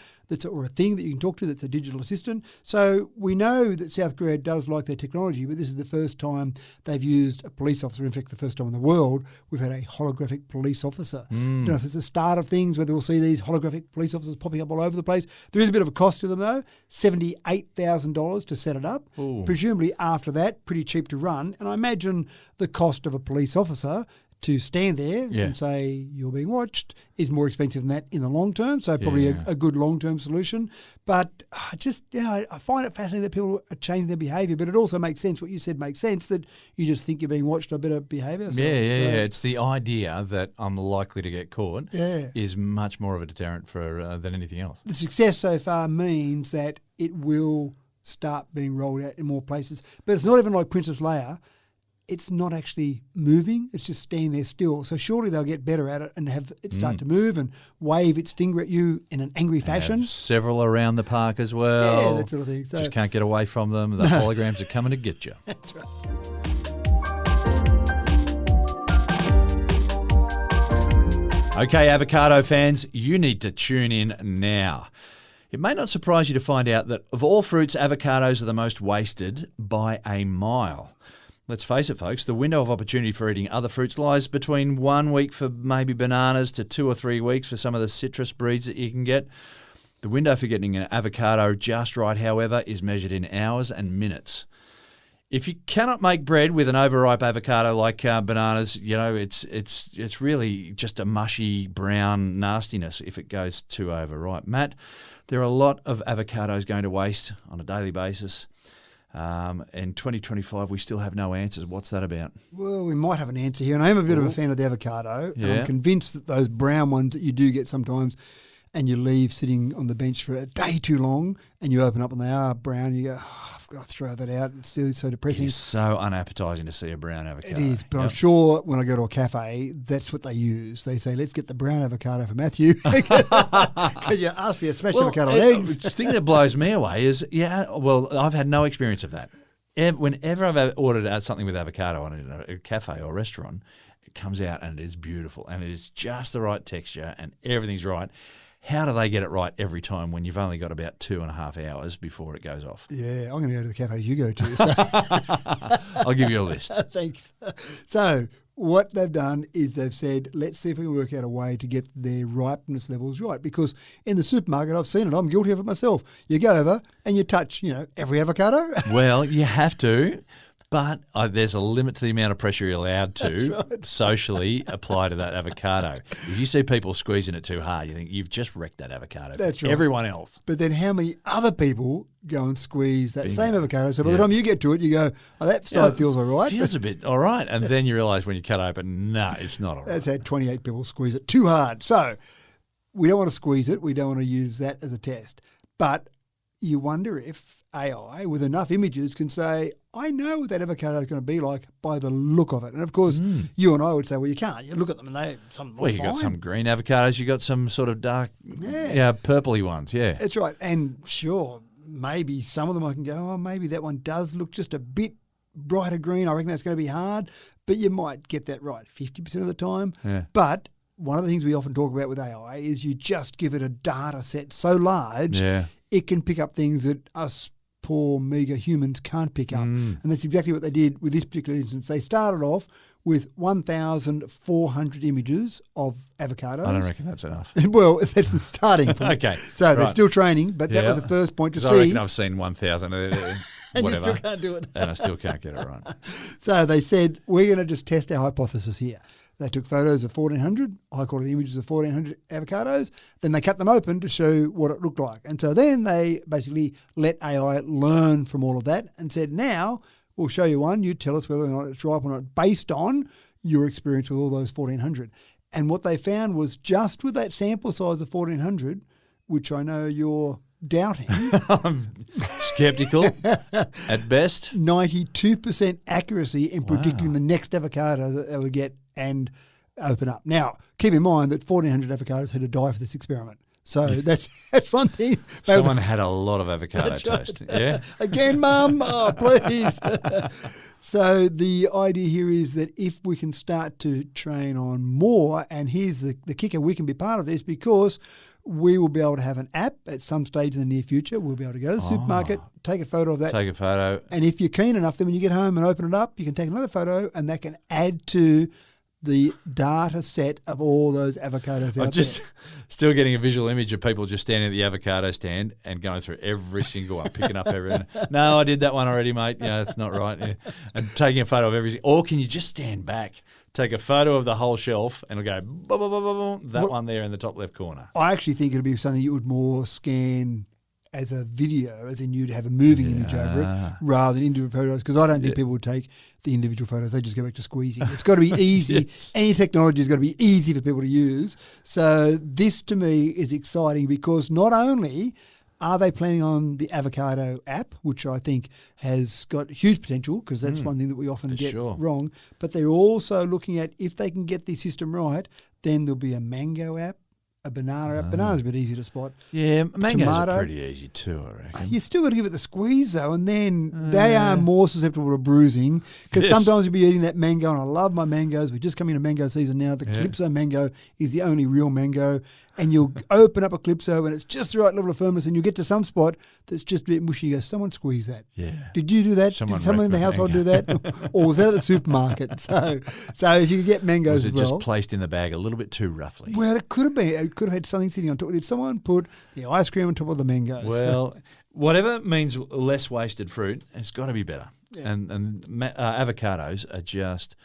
or a thing that you can talk to that's a digital assistant. So we know that South Korea does like their technology, but this is the first time they've used a police officer. In fact, the first time in the world we've had a holographic police officer. I don't know if it's the start of things, whether we'll see these holographic police officers popping up all over the place. There is a bit of a cost to them though, $78,000 to set it up. Ooh. Presumably after that, pretty cheap to run. And I imagine the cost of a police officer to stand there and say you're being watched is more expensive than that in the long term. So probably a good long-term solution. But I find it fascinating that people are changing their behaviour. But it also makes sense. What you said makes sense, that you just think you're being watched. I better behave ourselves. Yeah. It's the idea that I'm likely to get caught is much more of a deterrent for than anything else. The success so far means that it will start being rolled out in more places. But it's not even like Princess Leia. It's not actually moving. It's just staying there still. So surely they'll get better at it and have it start to move and wave its finger at you in an angry fashion. Have several around the park as well. Yeah, that sort of thing. So, just can't get away from them. The holograms are coming to get you. That's right. Okay, Avocado fans, you need to tune in now. It may not surprise you to find out that of all fruits, avocados are the most wasted by a mile. Let's face it, folks, the window of opportunity for eating other fruits lies between 1 week for maybe bananas to 2 or 3 weeks for some of the citrus breeds that you can get. The window for getting an avocado just right, however, is measured in hours and minutes. If you cannot make bread with an overripe avocado like bananas, it's really just a mushy brown nastiness if it goes too overripe. Matt, there are a lot of avocados going to waste on a daily basis. In 2025, we still have no answers. What's that about? Well, we might have an answer here. And I am a bit of a fan of the avocado. Yeah. And I'm convinced that those brown ones that you do get sometimes and you leave sitting on the bench for a day too long and you open up and they are brown, you go, I've got to throw that out. It's so depressing. It's so unappetising to see a brown avocado. It is, but I'm sure when I go to a cafe, that's what they use. They say, let's get the brown avocado for Matthew. Because you asked for your smashed avocado eggs. The thing that blows me away is, I've had no experience of that. Whenever I've ordered something with avocado on it in a cafe or restaurant, it comes out and it is beautiful and it is just the right texture and everything's right. How do they get it right every time when you've only got about 2.5 hours before it goes off? Yeah, I'm going to go to the cafe you go to. So. I'll give you a list. Thanks. So what they've done is they've said, let's see if we can work out a way to get their ripeness levels right. Because in the supermarket, I've seen it. I'm guilty of it myself. You go over and you touch, every avocado. Well, you have to. But there's a limit to the amount of pressure you're allowed to socially apply to that avocado. If you see people squeezing it too hard, you think you've just wrecked that avocado. That's right. Everyone else. But then how many other people go and squeeze that same avocado? So by the time you get to it, you go, that side feels all right. Feels a bit all right. And then you realise when you cut open, no, it's not all right. That's had 28 people squeeze it too hard. So we don't want to squeeze it. We don't want to use that as a test. But you wonder if AI, with enough images, can say, I know what that avocado is going to be like by the look of it. And, of course, you and I would say, well, you can't. You look at them and they some Well, you got some green avocados. You got some sort of dark, purpley ones, That's right. And, sure, maybe some of them I can go, maybe that one does look just a bit brighter green. I reckon that's going to be hard. But you might get that right 50% of the time. Yeah. But one of the things we often talk about with AI is you just give it a data set so large it can pick up things that us poor, meagre humans can't pick up. And that's exactly what they did with this particular instance. They started off with 1,400 images of avocados. I don't reckon that's enough. Well, that's the starting point. Okay. So they're still training, but that was the first point to see. I reckon I've seen 1,000. And you still can't do it. And I still can't get it right. So they said, we're going to just test our hypothesis here. They took photos of 1,400, high-quality images of 1,400 avocados. Then they cut them open to show what it looked like. And so then they basically let AI learn from all of that and said, now We'll show you one. You tell us whether or not it's ripe or not based on your experience with all those 1,400. And what they found was just with that sample size of 1,400, which I know you're doubting. I'm skeptical at best. 92% accuracy in predicting the next avocado that they would get and open up. Now, keep in mind that 1,400 avocados had to die for this experiment. So that's one thing. Someone had a lot of avocado toast. Right. Yeah. Again, Mum. Oh, please. So the idea here is that if we can start to train on more, and here's the kicker, we can be part of this because we will be able to have an app at some stage in the near future. We'll be able to go to the supermarket, take a photo of that. Take a photo. And if you're keen enough, then when you get home and open it up, you can take another photo and that can add to the data set of all those avocados out there. Still getting a visual image of people just standing at the avocado stand and going through every single one, picking up everyone. No, I did that one already, mate. Yeah, that's not right. Yeah. And taking a photo of everything. Or can you just stand back, take a photo of the whole shelf, and it'll go, boom, boom, boom, boom, that one there in the top left corner. I actually think it'll be something you would more scan as a video, as in you'd have a moving image over it rather than individual photos, because I don't think people would take the individual photos. They just go back to squeezing. It's got to be easy. Yes. Any technology has got to be easy for people to use. So this, to me, is exciting because not only are they planning on the Avocado app, which I think has got huge potential because that's one thing that we often get wrong, but they're also looking at if they can get the system right, then there'll be a mango app, a banana app. Banana's a bit easy to spot. Yeah, mangoes are pretty easy too, I reckon. You still got to give it the squeeze though, and then they are more susceptible to bruising because sometimes you'll be eating that mango, and I love my mangoes. We're just coming into mango season now. The Calypso mango is the only real mango, and you'll open up a Calypso and it's just the right level of firmness, and you'll get to some spot that's just a bit mushy. You go, someone squeeze that. Yeah. Did you do that? Did someone in the household do that? Or was that at the supermarket? So if you could get mangoes as well. Was it just placed in the bag a little bit too roughly? Well, it could have been. It could have had something sitting on top. Did someone put the ice cream on top of the mangoes? Well, whatever means less wasted fruit, it's got to be better. Yeah. And avocados are just...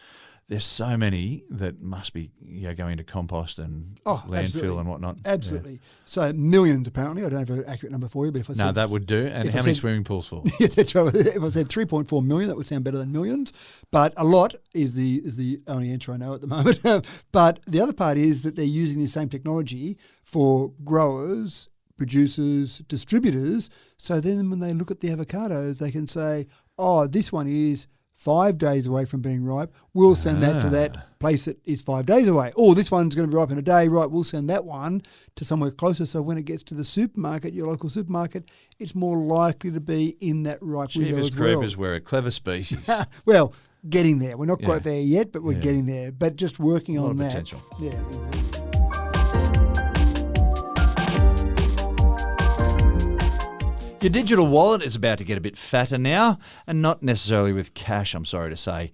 There's so many that must be going into compost and landfill and whatnot. Absolutely. Yeah. So millions, apparently. I don't have an accurate number for you, but if I said... No, that would do. And how many swimming pools full? Yeah, that's right. If I said 3.4 million, that would sound better than millions. But a lot is the only answer I know at the moment. But the other part is that they're using the same technology for growers, producers, distributors. So then when they look at the avocados, they can say, oh, this one is 5 days away from being ripe. We'll send that to that place that is 5 days away. Or this one's going to be ripe in a day. Right, we'll send that one to somewhere closer. So when it gets to the supermarket, your local supermarket, it's more likely to be in that ripe window as well. Creepers, we're a clever species. Well, getting there. We're not quite there yet, but we're getting there. But just working on that. Potential. Yeah. Your digital wallet is about to get a bit fatter now, and not necessarily with cash, I'm sorry to say.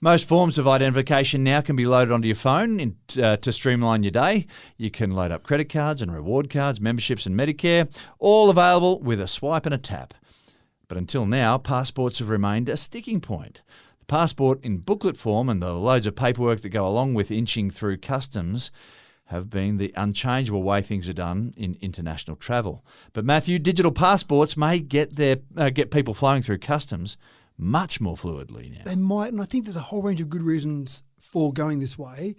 Most forms of identification now can be loaded onto your phone to streamline your day. You can load up credit cards and reward cards, memberships and Medicare, all available with a swipe and a tap. But until now, passports have remained a sticking point. The passport in booklet form and the loads of paperwork that go along with inching through customs have been the unchangeable way things are done in international travel. But Matthew, digital passports may get people flowing through customs much more fluidly now. They might, and I think there's a whole range of good reasons for going this way.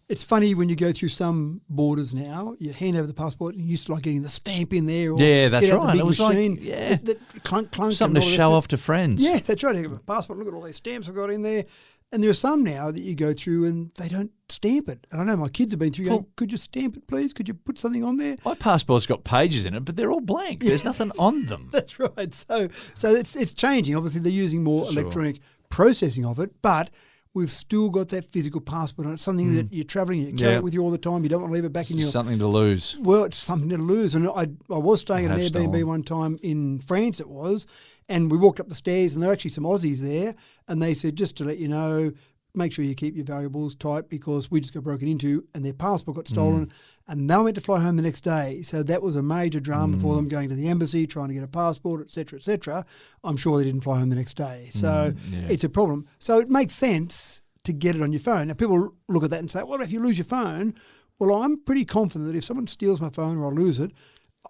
It's funny when you go through some borders now, you hand over the passport and you used to like getting the stamp in there. Or that's right. The big it was machine, like, that clunk. Something to show off to friends. Yeah, that's right. I have a passport, look at all these stamps I've got in there. And there are some now that you go through and they don't stamp it. And I know my kids have been through going, could you stamp it, please? Could you put something on there? My passport's got pages in it, but they're all blank. There's nothing on them. That's right. So it's changing. Obviously, they're using more electronic processing of it, but we've still got that physical passport on it. It's something that you're travelling, you carry it with you all the time. You don't want to leave it back in your... something to lose. Well, it's something to lose. And I was staying at an Airbnb one time in France, it was, and we walked up the stairs and there were actually some Aussies there, and they said, just to let you know, make sure you keep your valuables tight because we just got broken into and their passport got stolen and they were meant to fly home the next day. So that was a major drama for them, going to the embassy, trying to get a passport, et cetera, et cetera. I'm sure they didn't fly home the next day. So it's a problem. So it makes sense to get it on your phone. Now, people look at that and say, well, if you lose your phone, well, I'm pretty confident that if someone steals my phone or I lose it,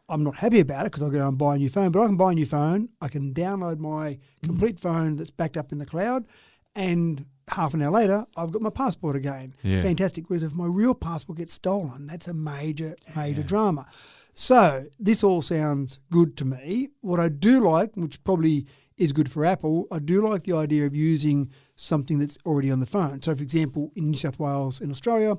I'm not happy about it because I've got to go and buy a new phone, but I can buy a new phone. I can download my complete phone that's backed up in the cloud, and half an hour later, I've got my passport again. Yeah. Fantastic. Whereas if my real passport gets stolen, that's a major drama. So this all sounds good to me. What I do like, which probably is good for Apple, I do like the idea of using something that's already on the phone. So, for example, in New South Wales in Australia,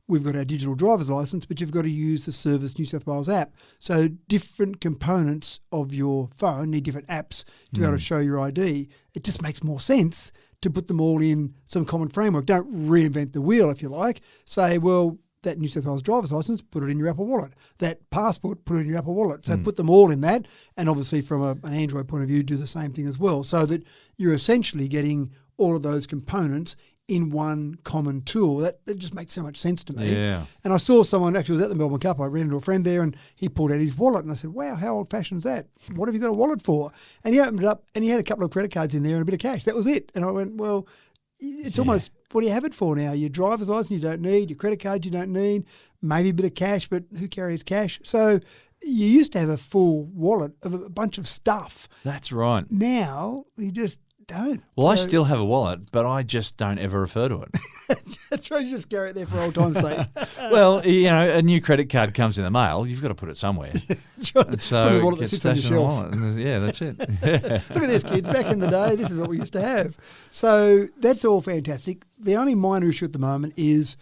we've got our digital driver's license, but you've got to use the Service New South Wales app. So different components of your phone need different apps to be able to show your ID. It just makes more sense to put them all in some common framework. Don't reinvent the wheel, if you like. Say, well, that New South Wales driver's license, put it in your Apple Wallet. That passport, put it in your Apple Wallet. So put them all in that. And obviously from an Android point of view, do the same thing as well, so that you're essentially getting all of those components in one common tool. That just makes so much sense to me. Yeah. And I saw someone, actually was at the Melbourne Cup, I ran into a friend there and he pulled out his wallet and I said, wow, how old-fashioned is that? What have you got a wallet for? And he opened it up and he had a couple of credit cards in there and a bit of cash. That was it. And I went, well, it's almost, what do you have it for now? Your driver's license you don't need, your credit card you don't need, maybe a bit of cash, but who carries cash? So you used to have a full wallet of a bunch of stuff. That's right. Now you just don't. Well, I still have a wallet, but I just don't ever refer to it. That's right, you just carry it there for old time's sake. Well, a new credit card comes in the mail. You've got to put it somewhere. That's right. And so Put a wallet it that gets sits on your stashed in the shelf. wallet. And yeah, that's it. Look at this, kids. Back in the day, this is what we used to have. So that's all fantastic. The only minor issue at the moment is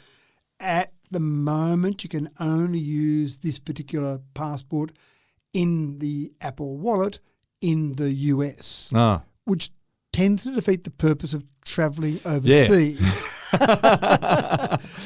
at the moment you can only use this particular passport in the Apple Wallet in the US, which tends to defeat the purpose of travelling overseas.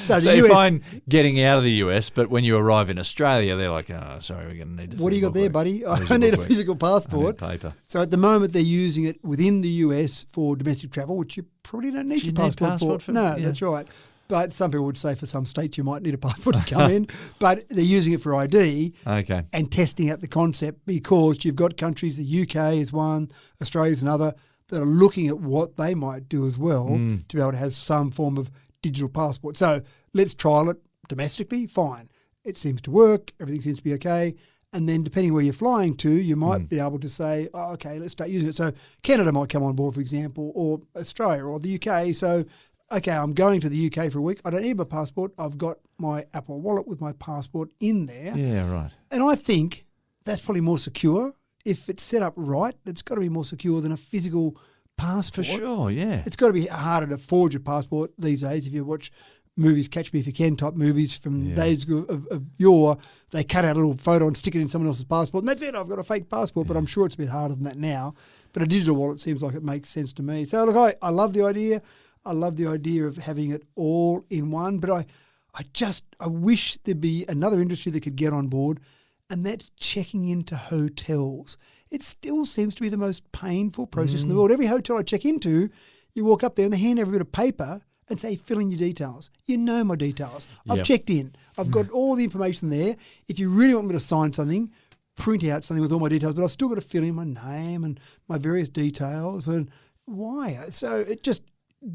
So So you find getting out of the US, but when you arrive in Australia, they're like, oh, sorry, we're going to need to. What do you got there, buddy? I need a physical passport. I need paper. So at the moment, they're using it within the US for domestic travel, which you probably don't need Do you your need passport for. No, yeah. that's right. But some people would say for some states you might need a passport to come in. But they're using it for ID and testing out the concept because you've got countries, the UK is one, Australia is another, that are looking at what they might do as well to be able to have some form of digital passport. So let's trial it domestically, fine. It seems to work, everything seems to be okay. And then depending where you're flying to, you might be able to say, oh, okay, let's start using it. So Canada might come on board, for example, or Australia or the UK. So, okay, I'm going to the UK for a week. I don't need my passport. I've got my Apple Wallet with my passport in there. Yeah, right. And I think that's probably more secure. If it's set up right, it's got to be more secure than a physical passport. For sure, yeah. It's got to be harder to forge a passport these days. If you watch movies, Catch Me If You Can type movies from days of yore, they cut out a little photo and stick it in someone else's passport, and that's it, I've got a fake passport, but I'm sure it's a bit harder than that now. But a digital wallet seems like it makes sense to me. So look, I love the idea. I love the idea of having it all in one, but I wish there'd be another industry that could get on board, and that's checking into hotels. It still seems to be the most painful process in the world. Every hotel I check into, you walk up there and they hand every bit of paper and say, fill in your details. You know my details. I've checked in. I've got all the information there. If you really want me to sign something, print out something with all my details, but I've still got to fill in my name and my various details. And why? So it just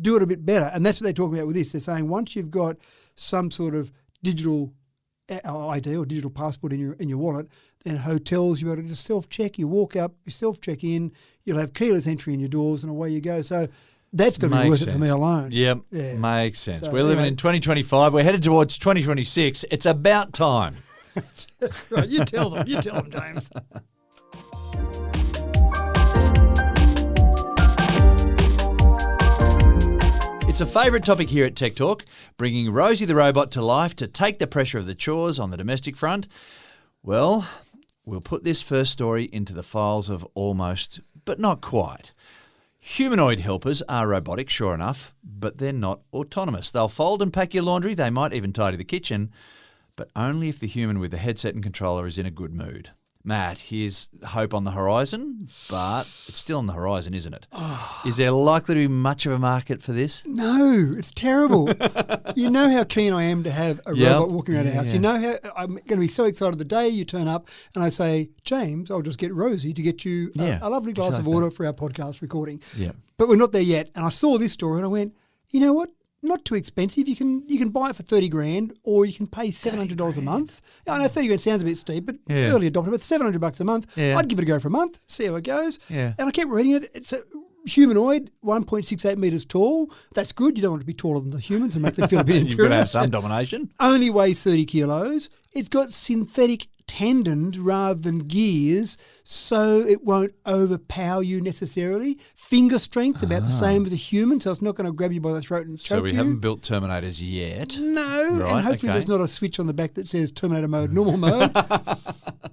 do it a bit better. And that's what they're talking about with this. They're saying once you've got some sort of digital ID or digital passport in your wallet, then hotels, you're able to just self-check. You walk up, you self-check in, you'll have keyless entry in your doors and away you go. So that's going to be worth it for me alone. Yep, yeah. Makes sense. So, We're living in 2025. We're headed towards 2026. It's about time. Right, you tell them, James. It's a favourite topic here at Tech Talk, bringing Rosie the robot to life to take the pressure of the chores on the domestic front. Well, we'll put this first story into the files of almost, but not quite. Humanoid helpers are robotic, sure enough, but they're not autonomous. They'll fold and pack your laundry, they might even tidy the kitchen, but only if the human with the headset and controller is in a good mood. Matt, here's hope on the horizon, but it's still on the horizon, isn't it? Is there likely to be much of a market for this? No, it's terrible. You know how keen I am to have a robot walking around the house. You know how I'm going to be so excited the day you turn up and I say, James, I'll just get Rosie to get you a lovely glass of water for our podcast recording. Yeah. But we're not there yet. And I saw this story and I went, you know what? not too expensive. You can buy it for $30,000, or you can pay $700 a month. I know $30,000 sounds a bit steep, but early adopter, but $700 a month. Yeah. I'd give it a go for a month, see how it goes. Yeah. And I kept reading it. It's a humanoid, 1.68 metres tall. That's good. You don't want to be taller than the humans and make them feel a bit inferior. You've got to have some domination. Only weighs 30 kilos. It's got synthetic tendons rather than gears, so it won't overpower you necessarily. Finger strength, about the same as a human, so it's not going to grab you by the throat and choke you. So we haven't built Terminators yet. No, right, and hopefully there's not a switch on the back that says Terminator mode, normal mode.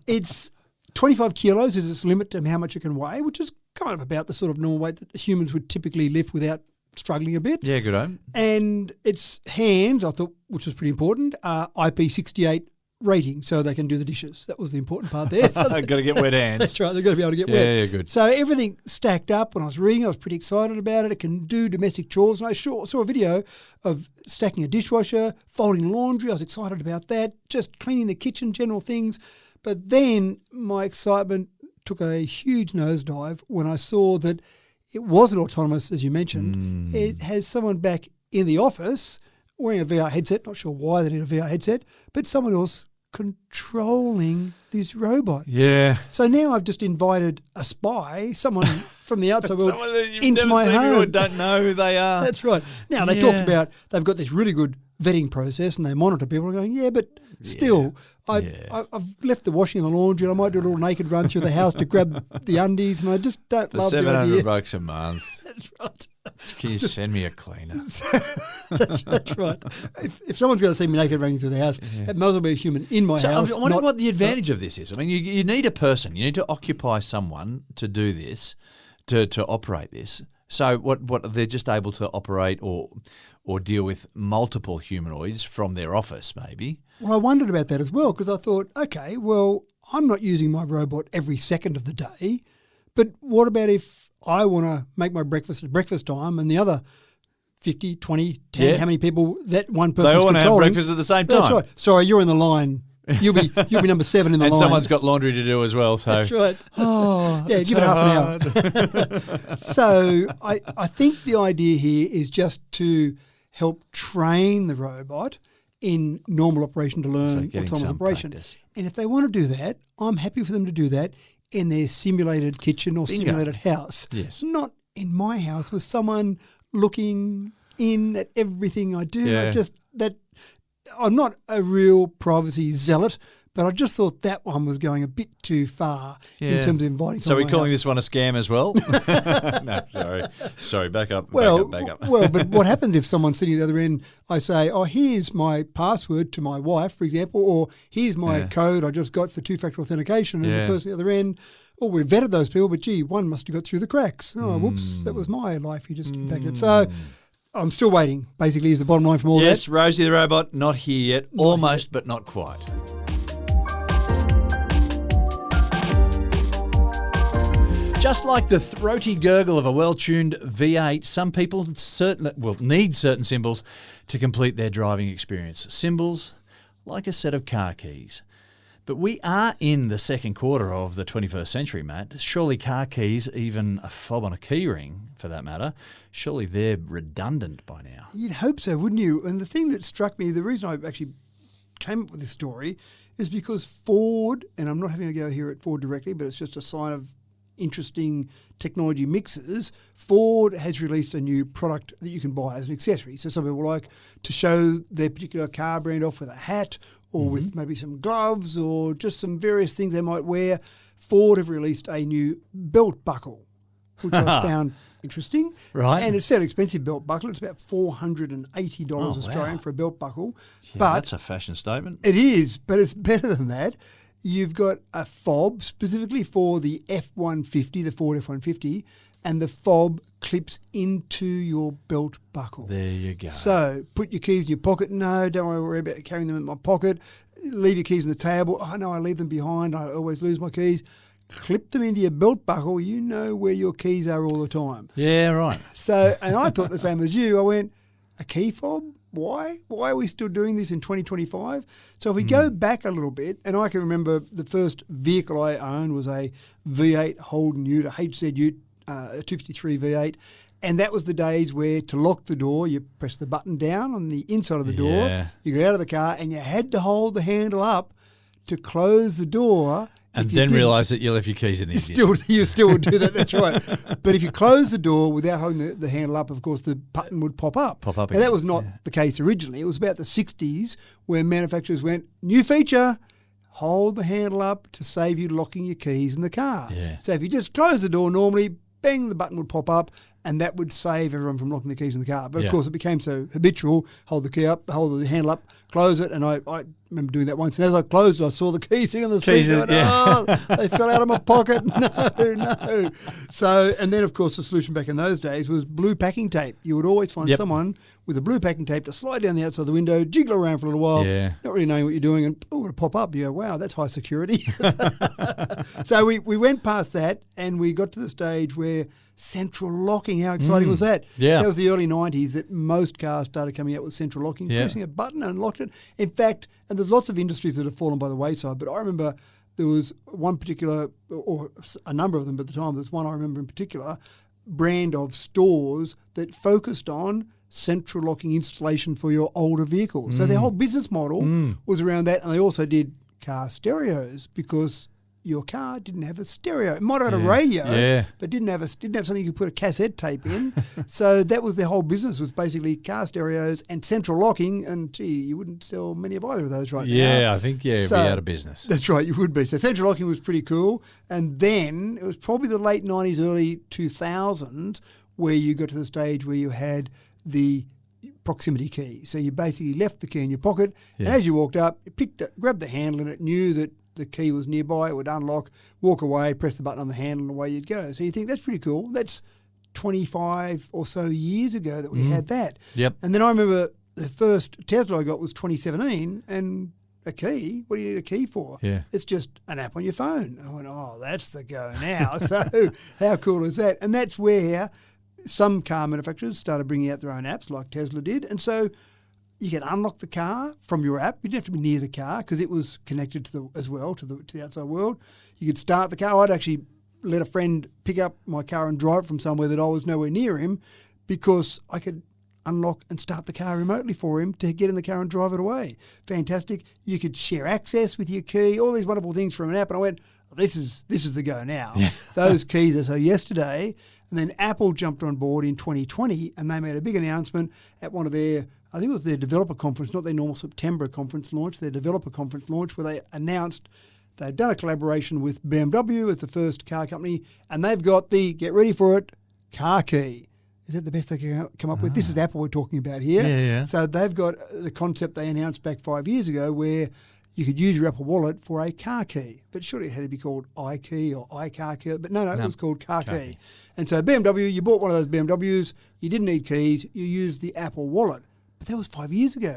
It's 25 kilos is its limit to how much it can weigh, which is kind of about the sort of normal weight that humans would typically lift without struggling a bit. Yeah, good on. And its hands, I thought, which was pretty important, are IP68 rating, so they can do the dishes. That was the important part there. So got to get wet hands. That's right, they've got to be able to get wet. Yeah, good. So everything stacked up. When I was reading, I was pretty excited about it. It can do domestic chores. And I saw a video of stacking a dishwasher, folding laundry. I was excited about that, just cleaning the kitchen, general things. But then my excitement took a huge nosedive when I saw that it wasn't autonomous, as you mentioned. It has someone back in the office wearing a VR headset. Not sure why they need a VR headset, but someone else controlling this robot. Yeah. So now I've just invited a spy, someone from the outside world, Someone that you've into never my seen home. or don't know who they are. That's right. Now, they talked about they've got this really good vetting process and they monitor people. I'm going, yeah, but still, I've left the washing and the laundry and I might do a little naked run through the house to grab the undies, and I just don't For love the idea. $700 a month. That's right. Can you send me a cleaner? That's right. If someone's going to see me naked running through the house, it might as well be a human in my house. I wonder what the advantage of this is. I mean, you need a person. You need to occupy someone to do this, to operate this. So what they're just able to operate or deal with multiple humanoids from their office, maybe. Well, I wondered about that as well, because I thought, okay, well, I'm not using my robot every second of the day, but what about if I want to make my breakfast at breakfast time and the other 50, 20, 10, how many people that one person's they all want to have controlling? breakfast at the same time. That's right. Sorry, you're in the line. You'll be number 7 in the line. And someone's got laundry to do as well. So that's right. Oh, yeah, give it half an hour. So I think the idea here is just to help train the robot in normal operation to learn autonomous operation. Practice. And if they want to do that, I'm happy for them to do that in their simulated kitchen or simulated house. Yes. Not in my house with someone looking in at everything I do. Yeah. I'm not a real privacy zealot, but I just thought that one was going a bit too far in terms of inviting someone. So we're calling this one a scam as well? No, sorry. Back up. Well, Back but what happens if someone's sitting at the other end? I say, oh, here's my password to my wife, for example, or here's my code I just got for two-factor authentication, and the person at the other end, oh, we've vetted those people, but gee, one must have got through the cracks. Oh, whoops, that was my life you just impacted. So I'm still waiting, basically, is the bottom line from all that. Yes, Rosie the robot, not here yet. Almost, but not quite. Just like the throaty gurgle of a well-tuned V8, some people need certain symbols to complete their driving experience. Symbols like a set of car keys. But we are in the second quarter of the 21st century, Matt. Surely car keys, even a fob on a key ring for that matter, surely they're redundant by now. You'd hope so, wouldn't you? And the thing that struck me, the reason I actually came up with this story is because Ford, and I'm not having a go here at Ford directly, but it's just a sign of interesting technology mixes, Ford has released a new product that you can buy as an accessory. So some people like to show their particular car brand off with a hat or with maybe some gloves or just some various things they might wear. Ford have released a new belt buckle, which I found interesting. Right. And it's a fairly expensive belt buckle. It's about $480 Australian for a belt buckle. Yeah, but that's a fashion statement. it is, but it's better than that. You've got a fob specifically for the F-150, the Ford F-150, and the fob clips into your belt buckle. There you go. So put your keys in your pocket. No, don't worry about carrying them in my pocket. Leave your keys on the table. Oh, no, I leave them behind. I always lose my keys. Clip them into your belt buckle. You know where your keys are all the time. Yeah, right. So, and I thought the same as you. I went, a key fob? Why? Why are we still doing this in 2025? So if we go back a little bit, and I can remember the first vehicle I owned was a V8 Holden Ute, a HZ Ute, a 253 V8, And that was the days where to lock the door, you press the button down on the inside of the door, Yeah. you got out of the car, and you had to hold the handle up to close the door. And If you then didn't, realise that you left your keys in the ignition. you still would do that, that's right. But if you close the door without holding the handle up, of course, the button would pop up. Pop up And that again, was not the case originally. It was about the 60s where manufacturers went, new feature, hold the handle up to save you locking your keys in the car. Yeah. So if you just close the door normally, bang, the button would pop up, and that would save everyone from locking the keys in the car. But, of course, it became so habitual, hold the key up, hold the handle up, close it, and I remember doing that once. And as I closed it, I saw the keys sitting on the seat. And I went, they fell out of my pocket. No. So, and then, of course, the solution back in those days was blue packing tape. You would always find someone with a blue packing tape to slide down the outside of the window, jiggle around for a little while, not really knowing what you're doing, and it'll pop up. You go, wow, that's high security. So we went past that, and we got to the stage where central locking, how exciting was that? Yeah. That was the early 90s that most cars started coming out with central locking, pressing a button and unlocked it. In fact, and there's lots of industries that have fallen by the wayside, but I remember there was one particular, or a number of them at the time, there's one I remember in particular, brand of stores that focused on central locking installation for your older vehicles. So their whole business model was around that, and they also did car stereos because your car didn't have a stereo. It might have had a radio, but didn't have something you could put a cassette tape in. So that was their whole business, was basically car stereos and central locking. And gee, you wouldn't sell many of either of those right now. Yeah, I think it'd be out of business. That's right, you would be. So central locking was pretty cool. And then it was probably the late 90s, early 2000s where you got to the stage where you had the proximity key. So you basically left the key in your pocket, and as you walked up, you grabbed the handle, and it knew that the key was nearby. It would unlock, walk away, press the button on the handle, and away you'd go. So you think that's pretty cool. That's 25 or so years ago that we had that. Yep. And then I remember the first Tesla I got was 2017, and a key, what do you need a key for? Yeah. It's just an app on your phone. I went, oh, that's the go now. So how cool is that? And that's where some car manufacturers started bringing out their own apps like Tesla did. And so you can unlock the car from your app. You didn't have to be near the car because it was connected to the outside world. You could start the car. I'd actually let a friend pick up my car and drive from somewhere that I was nowhere near him because I could unlock and start the car remotely for him to get in the car and drive it away. Fantastic. You could share access with your key, all these wonderful things from an app. And I went, this is the go now. Yeah. Those keys are so yesterday. And then Apple jumped on board in 2020 and they made a big announcement at one of their, I think it was their developer conference, not their normal September conference launch, their developer conference launch, where they announced they've done a collaboration with BMW as the first car company, and they've got the, get ready for it, car key. Is that the best they can come up with? This is Apple we're talking about here. Yeah. So they've got the concept they announced back 5 years ago where you could use your Apple Wallet for a car key. But surely it had to be called iKey or iCar key. But no, it was called car key. And so BMW, you bought one of those BMWs, you didn't need keys, you used the Apple Wallet. But that was 5 years ago.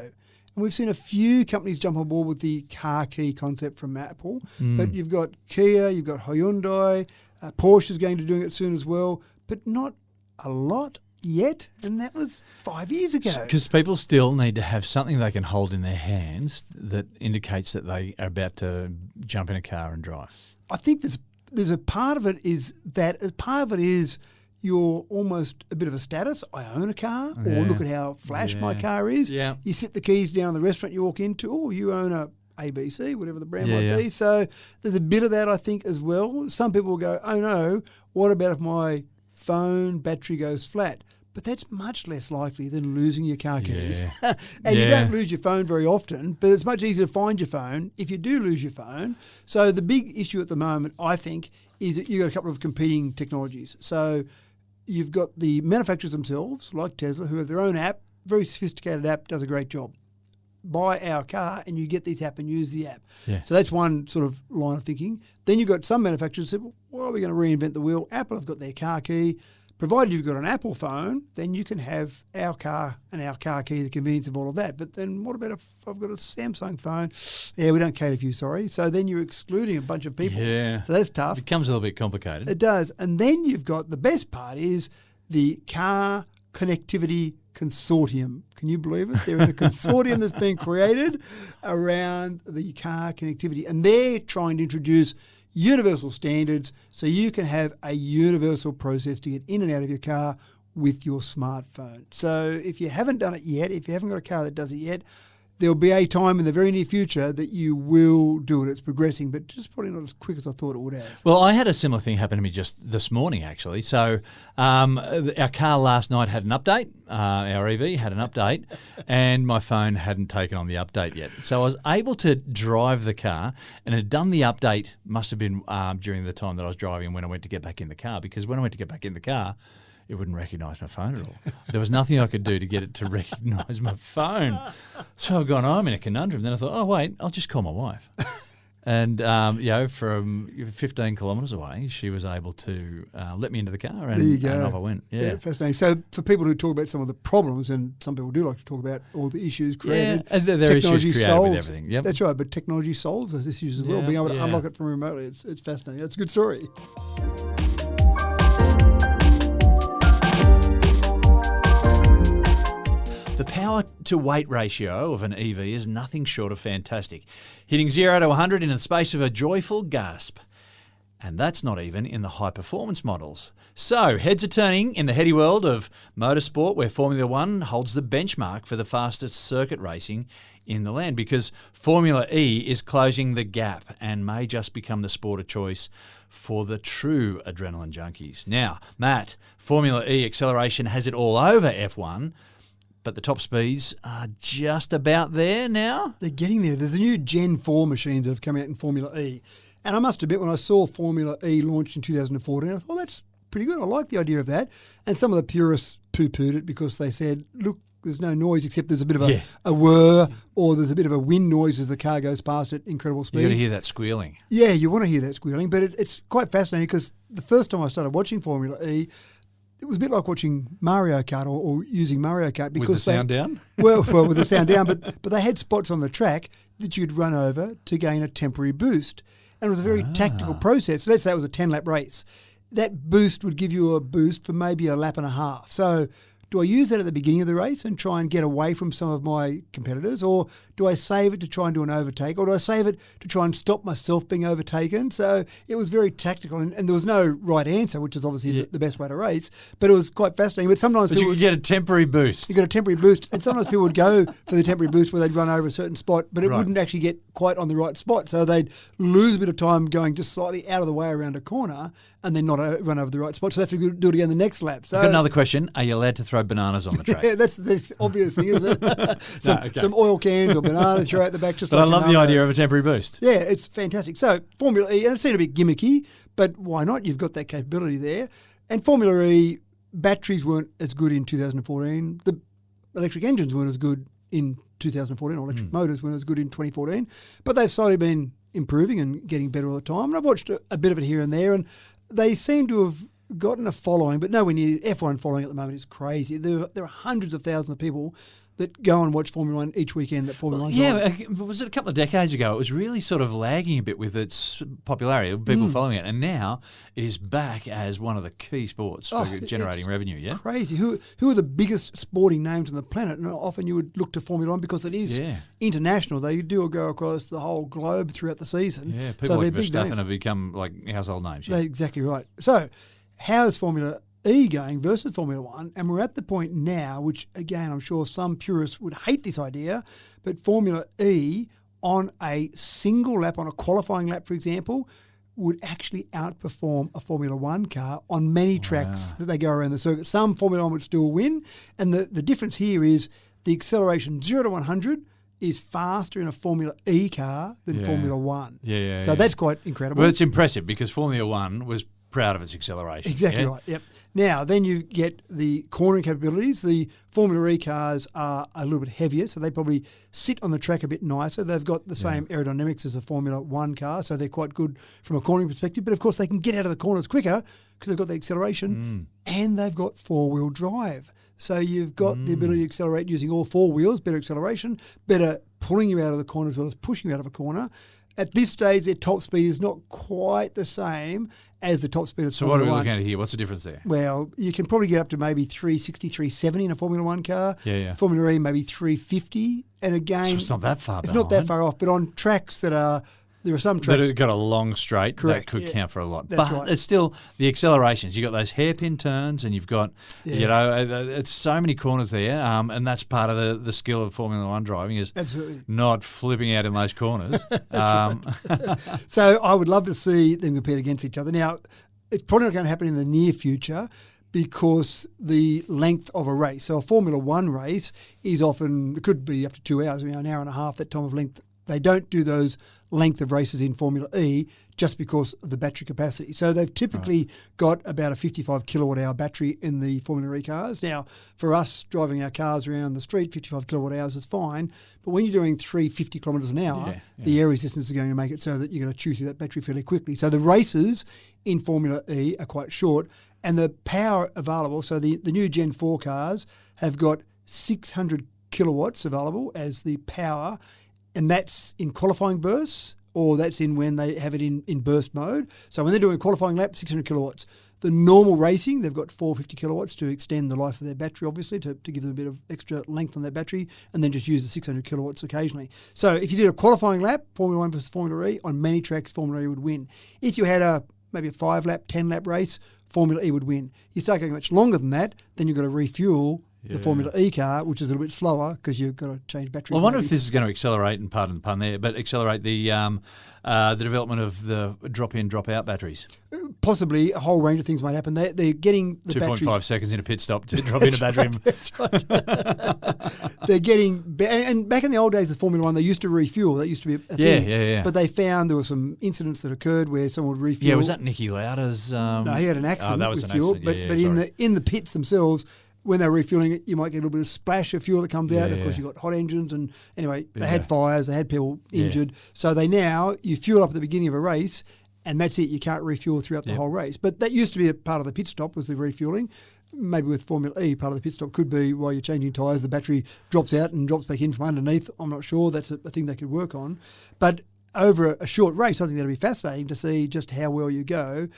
And we've seen a few companies jump on board with the car key concept from Apple. But you've got Kia, you've got Hyundai, Porsche is going to doing it soon as well, but not a lot yet, and that was 5 years ago. Because people still need to have something they can hold in their hands that indicates that they are about to jump in a car and drive. I think there's a part of it is that, a part of it is you're almost a bit of a status. I own a car, or look at how flash my car is. Yeah. You sit the keys down in the restaurant you walk into, or you own a ABC, whatever the brand might be. So there's a bit of that, I think, as well. Some people will go, oh no, what about if my phone battery goes flat? But that's much less likely than losing your car keys. And you don't lose your phone very often, but it's much easier to find your phone if you do lose your phone. So the big issue at the moment, I think, is that you've got a couple of competing technologies. So you've got the manufacturers themselves, like Tesla, who have their own app, very sophisticated app, does a great job. Buy our car and you get this app and use the app. Yeah. So that's one sort of line of thinking. Then you've got some manufacturers who said, well, are we going to reinvent the wheel? Apple have got their car key. Provided you've got an Apple phone, then you can have our car and our car key, the convenience of all of that. But then what about if I've got a Samsung phone? Yeah, we don't cater for you, sorry. So then you're excluding a bunch of people. Yeah. So that's tough. It becomes a little bit complicated. It does. And then you've got the best part is the Car Connectivity Consortium. Can you believe it? There is a consortium that's been created around the car connectivity, and they're trying to introduce universal standards so you can have a universal process to get in and out of your car with your smartphone. So if you haven't done it yet, if you haven't got a car that does it yet, there'll be a time in the very near future that you will do it. It's progressing, but just probably not as quick as I thought it would have. Well, I had a similar thing happen to me just this morning, actually. So our car last night had an update. Our EV had an update, and my phone hadn't taken on the update yet. So I was able to drive the car, and had done the update, must have been during the time that I was driving when I went to get back in the car, because when I went to get back in the car, it wouldn't recognise my phone at all. There was nothing I could do to get it to recognise my phone. So I've gone, I'm in a conundrum. Then I thought, oh, wait, I'll just call my wife. And, from 15 kilometres away, she was able to let me into the car, and, there you go. And off I went. Yeah, fascinating. So for people who talk about some of the problems, and some people do like to talk about all the issues created, and there are issues created with everything. Yep. That's right, but technology solves those issues as well. Being able to unlock it from remotely, it's fascinating. That's a good story. The power to weight ratio of an EV is nothing short of fantastic, hitting 0 to 100 in the space of a joyful gasp. And that's not even in the high-performance models. So, heads are turning in the heady world of motorsport, where Formula One holds the benchmark for the fastest circuit racing in the land, because Formula E is closing the gap and may just become the sport of choice for the true adrenaline junkies. Now, Matt, Formula E acceleration has it all over F1, but the top speeds are just about there now. They're getting there. There's a new Gen 4 machines that have come out in Formula E. And I must admit, when I saw Formula E launched in 2014, I thought, that's pretty good. I like the idea of that. And some of the purists poo-pooed it because they said, look, there's no noise except there's a bit of a whir, or there's a bit of a wind noise as the car goes past at incredible speeds. You're going to hear that squealing. Yeah, you want to hear that squealing. But it's quite fascinating, because the first time I started watching Formula E, it was a bit like watching Mario Kart or using Mario Kart, because with the sound down? Well, with the sound down, but they had spots on the track that you'd run over to gain a temporary boost. And it was a very tactical process. So let's say it was a 10-lap race. That boost would give you a boost for maybe a lap and a half. So do I use that at the beginning of the race and try and get away from some of my competitors, or do I save it to try and do an overtake, or do I save it to try and stop myself being overtaken? So it was very tactical, and there was no right answer, which is obviously the best way to race, but it was quite fascinating. But sometimes you could get a temporary boost. You got a temporary boost, and sometimes people would go for the temporary boost where they'd run over a certain spot, but it wouldn't actually get quite on the right spot. So they'd lose a bit of time going just slightly out of the way around a corner, and then not run over the right spot. So they have to do it again the next lap. So I've got another question. Are you allowed to throw bananas on the track? Yeah, that's the obvious thing, isn't it? Some oil cans or bananas throw out the back. Just but like I love the idea of a temporary boost. Yeah, it's fantastic. So Formula E, and it's a bit gimmicky, but why not? You've got that capability there. And Formula E, batteries weren't as good in 2014. The electric engines weren't as good in 2014, or electric motors weren't as good in 2014. But they've slowly been improving and getting better all the time. And I've watched a bit of it here and there, and they seem to have gotten a following, but nowhere near F1 following at the moment is crazy. There are hundreds of thousands of people that go and watch Formula One each weekend that Formula One's on. Was it a couple of decades ago? It was really sort of lagging a bit with its popularity, people following it, and now it is back as one of the key sports for generating revenue. Yeah, crazy. Who are the biggest sporting names on the planet? And often you would look to Formula One because it is international. They do go across the whole globe throughout the season. Yeah, people like Verstappen have become like household names. Yeah. They're exactly right. So, how is Formula E going versus Formula One? And we're at the point now, which again, I'm sure some purists would hate this idea, but Formula E on a single lap, on a qualifying lap, for example, would actually outperform a Formula One car on many tracks that they go around the circuit. Some Formula One would still win. And the difference here is the acceleration 0 to 100 is faster in a Formula E car than Formula One. So that's quite incredible. Well, it's impressive because Formula One was proud of its acceleration. Exactly right, yep. Now, then you get the cornering capabilities. The Formula E cars are a little bit heavier, so they probably sit on the track a bit nicer. They've got the same aerodynamics as a Formula One car, so they're quite good from a cornering perspective. But, of course, they can get out of the corners quicker because they've got the acceleration and they've got four-wheel drive. So you've got the ability to accelerate using all four wheels, better acceleration, better pulling you out of the corner as well as pushing you out of a corner. At this stage, their top speed is not quite the same as the top speed of Formula One. So what are we looking at here? What's the difference there? Well, you can probably get up to maybe 360, 370 in a Formula One car. Formula E, maybe 350. And again... So it's not that far It's not that far off. But on tracks that are There are some That tracks. have got a long straight Correct, that could yeah. count for a lot. That's but right. it's still the accelerations. You've got those hairpin turns and you've got, it's so many corners there. And that's part of the skill of Formula One driving is Absolutely. not flipping out in those corners. So I would love to see them compete against each other. Now, it's probably not going to happen in the near future because the length of a race. So a Formula One race is often, it could be up to 2 hours, an hour and a half, that time of length. They don't do those length of races in Formula E just because of the battery capacity. So they've typically got about a 55 kilowatt hour battery in the Formula E cars. Now, for us driving our cars around the street, 55 kilowatt hours is fine. But when you're doing 350 kilometres an hour, the air resistance is going to make it so that you're going to chew through that battery fairly quickly. So the races in Formula E are quite short. And the power available, so the new Gen 4 cars have got 600 kilowatts available as the power, and that's in qualifying bursts, or that's in when they have it in burst mode. So when they're doing a qualifying lap, 600 kilowatts. The normal racing, they've got 450 kilowatts to extend the life of their battery, obviously, to give them a bit of extra length on their battery, and then just use the 600 kilowatts occasionally. So if you did a qualifying lap, Formula 1 versus Formula E, on many tracks, Formula E would win. If you had maybe a 5-lap, 10-lap race, Formula E would win. You start going much longer than that, then you've got to refuel the Formula E car, which is a little bit slower because you've got to change battery. Well, I wonder if this is going to accelerate, and pardon the pun there, but accelerate the development of the drop-in, drop-out batteries. Possibly a whole range of things might happen. They're getting the 2.5 seconds in a pit stop to drop in a battery. That's right. They're getting, and back in the old days of Formula One, they used to refuel. That used to be a thing. Yeah. But they found there were some incidents that occurred where someone would refuel. Yeah, was that Nicky Lauda's? No, he had an accident that was with an fuel. accident. But in the pits themselves, when they're refueling it, you might get a little bit of splash of fuel that comes out. Of course, you've got hot engines, and anyway, they had fires, they had people injured. So you fuel up at the beginning of a race, and that's it. You can't refuel throughout the whole race. But that used to be a part of the pit stop, was the refueling. Maybe with Formula E, part of the pit stop could be while you're changing tyres, the battery drops out and drops back in from underneath. I'm not sure. That's a thing they could work on. But over a short race, I think that'll be fascinating to see just how well you go.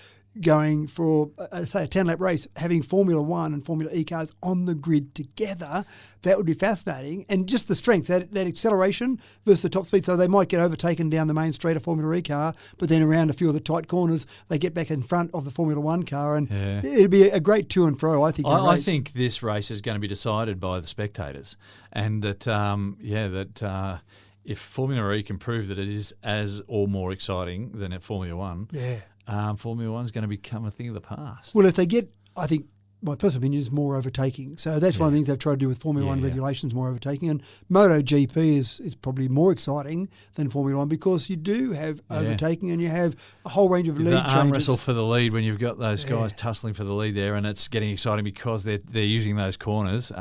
Going for, say, a 10-lap race, having Formula 1 and Formula E cars on the grid together, that would be fascinating. And just the strength, that acceleration versus the top speed. So they might get overtaken down the main straight of Formula E car, but then around a few of the tight corners, they get back in front of the Formula 1 car. And it'd be a great to and fro, I think. I think this race is going to be decided by the spectators. And that, if Formula E can prove that it is as or more exciting than at Formula 1, Formula 1 is going to become a thing of the past. Well, if they get, I think, my personal opinion is more overtaking. So that's one of the things they've tried to do with Formula 1 regulations, more overtaking. And MotoGP is probably more exciting than Formula 1 because you do have overtaking and you have a whole range of lead changes. The arm wrestle for the lead when you've got those guys tussling for the lead there, and it's getting exciting because they're using those corners.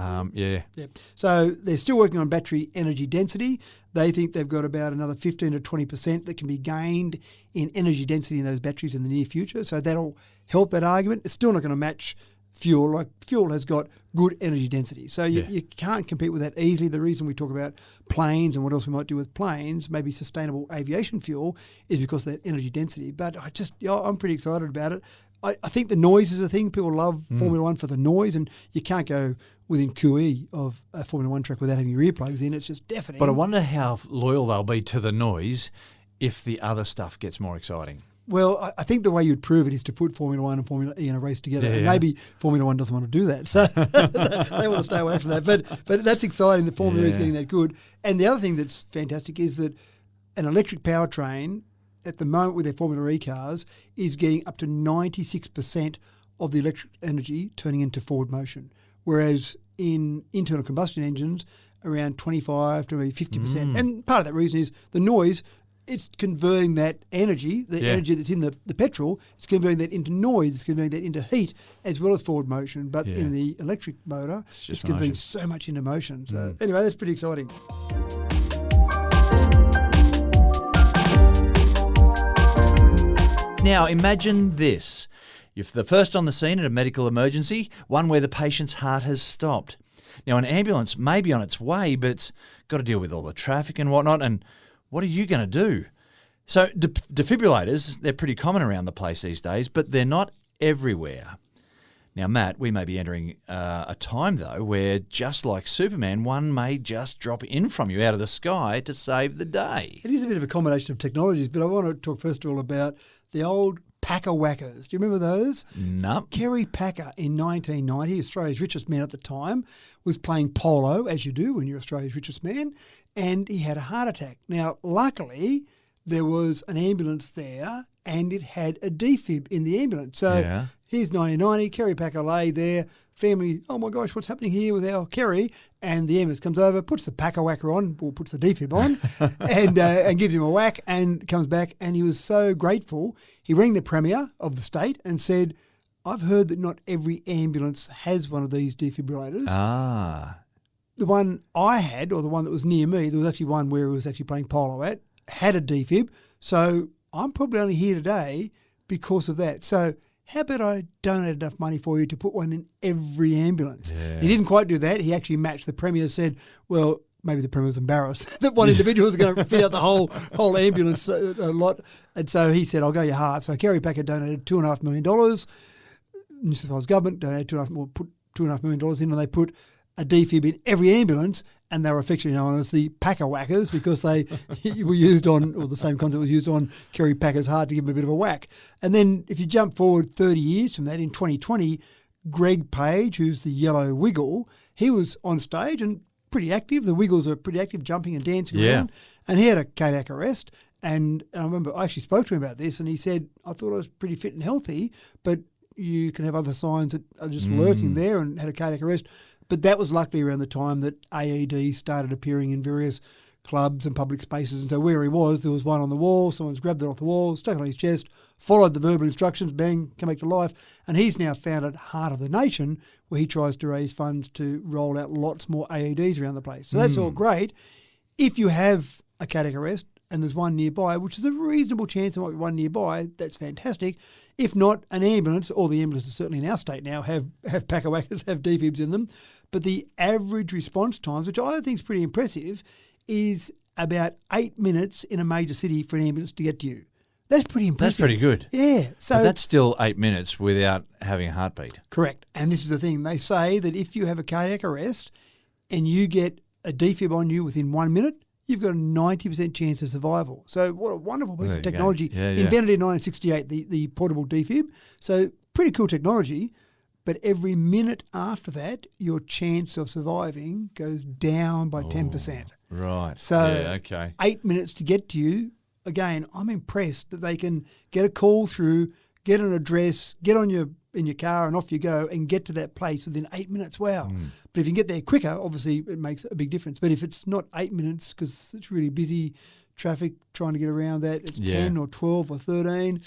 So they're still working on battery energy density. They think they've got about another 15 to 20% that can be gained in energy density in those batteries in the near future. So that'll help that argument. It's still not going to match fuel. Like fuel has got good energy density. So you can't compete with that easily. The reason we talk about planes and what else we might do with planes, maybe sustainable aviation fuel, is because of that energy density. But I'm pretty excited about it. I think the noise is a thing. People love Formula 1 for the noise, and you can't go within QE of a Formula 1 track without having your earplugs in. It's just deafening. But I wonder how loyal they'll be to the noise if the other stuff gets more exciting. Well, I think the way you'd prove it is to put Formula 1 and Formula E in a race together. And maybe Formula 1 doesn't want to do that. So they want to stay away from that. But that's exciting that Formula E is getting that good. And the other thing that's fantastic is that an electric powertrain at the moment with their Formula E cars is getting up to 96% of the electric energy turning into forward motion. Whereas in internal combustion engines, around 25 to maybe 50%. And part of that reason is the noise. It's converting that energy, energy that's in the petrol, it's converting that into noise, it's converting that into heat as well as forward motion. But in the electric motor, it's converting so much into motion. So anyway, that's pretty exciting. Now, imagine this. You're the first on the scene at a medical emergency, one where the patient's heart has stopped. Now, an ambulance may be on its way, but it's got to deal with all the traffic and whatnot, and what are you going to do? So defibrillators, they're pretty common around the place these days, but they're not everywhere. Now, Matt, we may be entering a time, though, where just like Superman, one may just drop in from you out of the sky to save the day. It is a bit of a combination of technologies, but I want to talk first of all about the old Packer whackers. Do you remember those? No. Kerry Packer in 1990, Australia's richest man at the time, was playing polo, as you do when you're Australia's richest man, and he had a heart attack. Now, luckily, there was an ambulance there and it had a defib in the ambulance. So here's 1990, Kerry Packer lay there, family, oh my gosh, what's happening here with our Kerry? And the ambulance comes over, puts the Packer whacker on, or puts the defib on, and gives him a whack and comes back. And he was so grateful, he rang the Premier of the state and said, I've heard that not every ambulance has one of these defibrillators. The one I had, or the one that was near me, there was actually one where he was actually playing polo at, had a defib. So I'm probably only here today because of that. So how about I donate enough money for you to put one in every ambulance? Yeah. He didn't quite do that. He actually matched. The Premier said, well, maybe the Premier was embarrassed that one individual was going to fit out the whole ambulance lot. And so he said, I'll go your half. So Kerry Packer donated $2.5 million. New South Wales government donated put $2.5 million in, and they put a defib in every ambulance, and they were affectionately known as the Packer whackers because they were used on, or the same concept was used on Kerry Packer's heart to give him a bit of a whack. And then if you jump forward 30 years from that, in 2020, Greg Page, who's the yellow wiggle, he was on stage and pretty active. The Wiggles are pretty active, jumping and dancing around. And he had a cardiac arrest. And I remember I actually spoke to him about this, and he said, I thought I was pretty fit and healthy, but you can have other signs that are just lurking there, and had a cardiac arrest. But that was luckily around the time that AED started appearing in various clubs and public spaces. And so where he was, there was one on the wall. Someone's grabbed it off the wall, stuck it on his chest, followed the verbal instructions, bang, come back to life. And he's now founded Heart of the Nation, where he tries to raise funds to roll out lots more AEDs around the place. So that's all great. If you have a cardiac arrest and there's one nearby, which is a reasonable chance there might be one nearby, that's fantastic. If not, an ambulance, or the ambulances certainly in our state now have Packer whackers, have defibs in them. But the average response times, which I think is pretty impressive, is about 8 minutes in a major city for an ambulance to get to you. That's pretty impressive. That's pretty good. Yeah. So but that's still 8 minutes without having a heartbeat. Correct. And this is the thing. They say that if you have a cardiac arrest and you get a defib on you within 1 minute, you've got a 90% chance of survival. So what a wonderful piece of technology. Invented in 1968, the portable defib. So pretty cool technology. But every minute after that, your chance of surviving goes down by 10%. Right. So 8 minutes to get to you. Again, I'm impressed that they can get a call through, get an address, get on in your car and off you go, and get to that place within 8 minutes. Wow. But if you can get there quicker, obviously it makes a big difference. But if it's not 8 minutes because it's really busy, traffic trying to get around that, it's 10 or 12 or 13.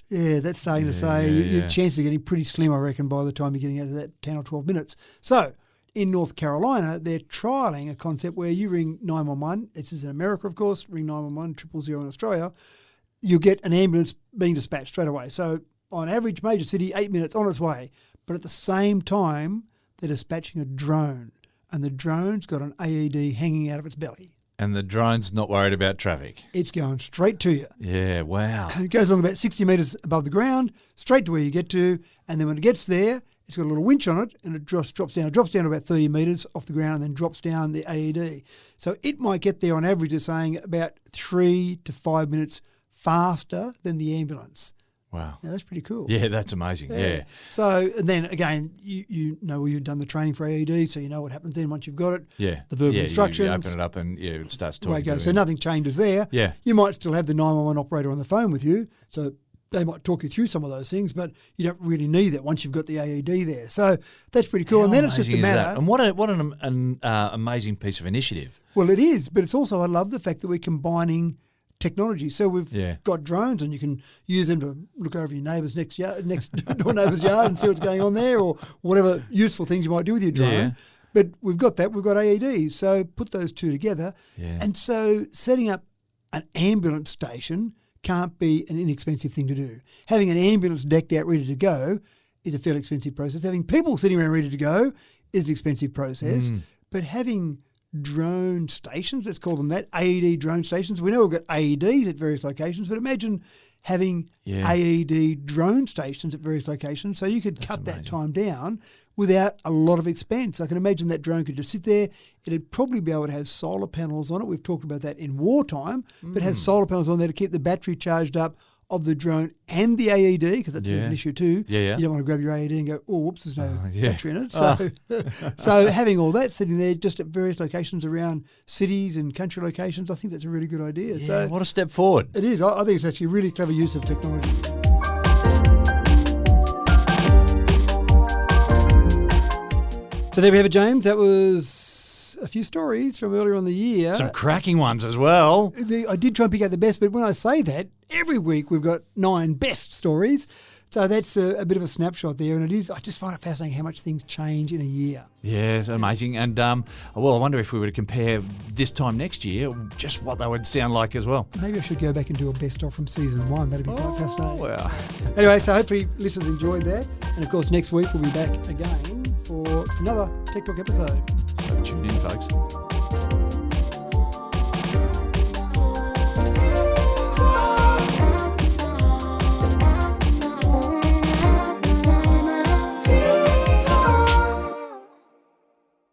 Yeah, that's starting to say your chances are getting pretty slim, I reckon, by the time you're getting out of that 10 or 12 minutes. So in North Carolina, they're trialling a concept where you ring 911. This is in America, of course, ring 911, 000 in Australia. You'll get an ambulance being dispatched straight away. So on average, major city, 8 minutes on its way. But at the same time, they're dispatching a drone, and the drone's got an AED hanging out of its belly. And the drone's not worried about traffic. It's going straight to you. Yeah, wow. It goes along about 60 metres above the ground, straight to where you get to, and then when it gets there, it's got a little winch on it, and it drops down. It drops down to about 30 metres off the ground and then drops down the AED. So it might get there on average, they're saying, about 3 to 5 minutes faster than the ambulance. Wow. Now, that's pretty cool. Yeah, that's amazing. Yeah. So then again, you know you've done the training for AED, so you know what happens then once you've got it. Yeah. The verbal instructions. You open it up and it starts talking. Away it goes. So nothing changes there. Yeah. You might still have the 911 operator on the phone with you, so they might talk you through some of those things, but you don't really need that once you've got the AED there. So that's pretty cool. How and then it's just a matter. That? And what an amazing piece of initiative. Well, it is, but it's also, I love the fact that we're combining technology. So we've got drones, and you can use them to look over your neighbour's next door neighbour's yard and see what's going on there, or whatever useful things you might do with your drone. Yeah. But we've got that. We've got AEDs. So put those two together. Yeah. And so setting up an ambulance station can't be an inexpensive thing to do. Having an ambulance decked out ready to go is a fairly expensive process. Having people sitting around ready to go is an expensive process. But having drone stations, let's call them that, AED drone stations. We know we've got AEDs at various locations, but imagine having AED drone stations at various locations, so you could cut that time down without a lot of expense. I can imagine that drone could just sit there. It'd probably be able to have solar panels on it. We've talked about that in wartime, but have solar panels on there to keep the battery charged up of the drone and the AED, because that's a bit of an issue too. You don't want to grab your AED and go, oh, whoops, there's no battery in it. So, so having all that sitting there just at various locations around cities and country locations, I think that's a really good idea. Yeah, so what a step forward. It is. I think it's actually a really clever use of technology. So there we have it, James. That was a few stories from earlier on the year. Some cracking ones as well. I did try and pick out the best, but when I say that, every week we've got 9 best stories. So that's a bit of a snapshot there, and it is. I just find it fascinating how much things change in a year. Yeah, it's amazing. And, well, I wonder if we were to compare this time next year, just what they would sound like as well. Maybe I should go back and do a best-of from season 1. That'd be quite fascinating. Well. Anyway, so hopefully listeners enjoyed that. And, of course, next week we'll be back again for another Tech Talk episode. So tune in, folks.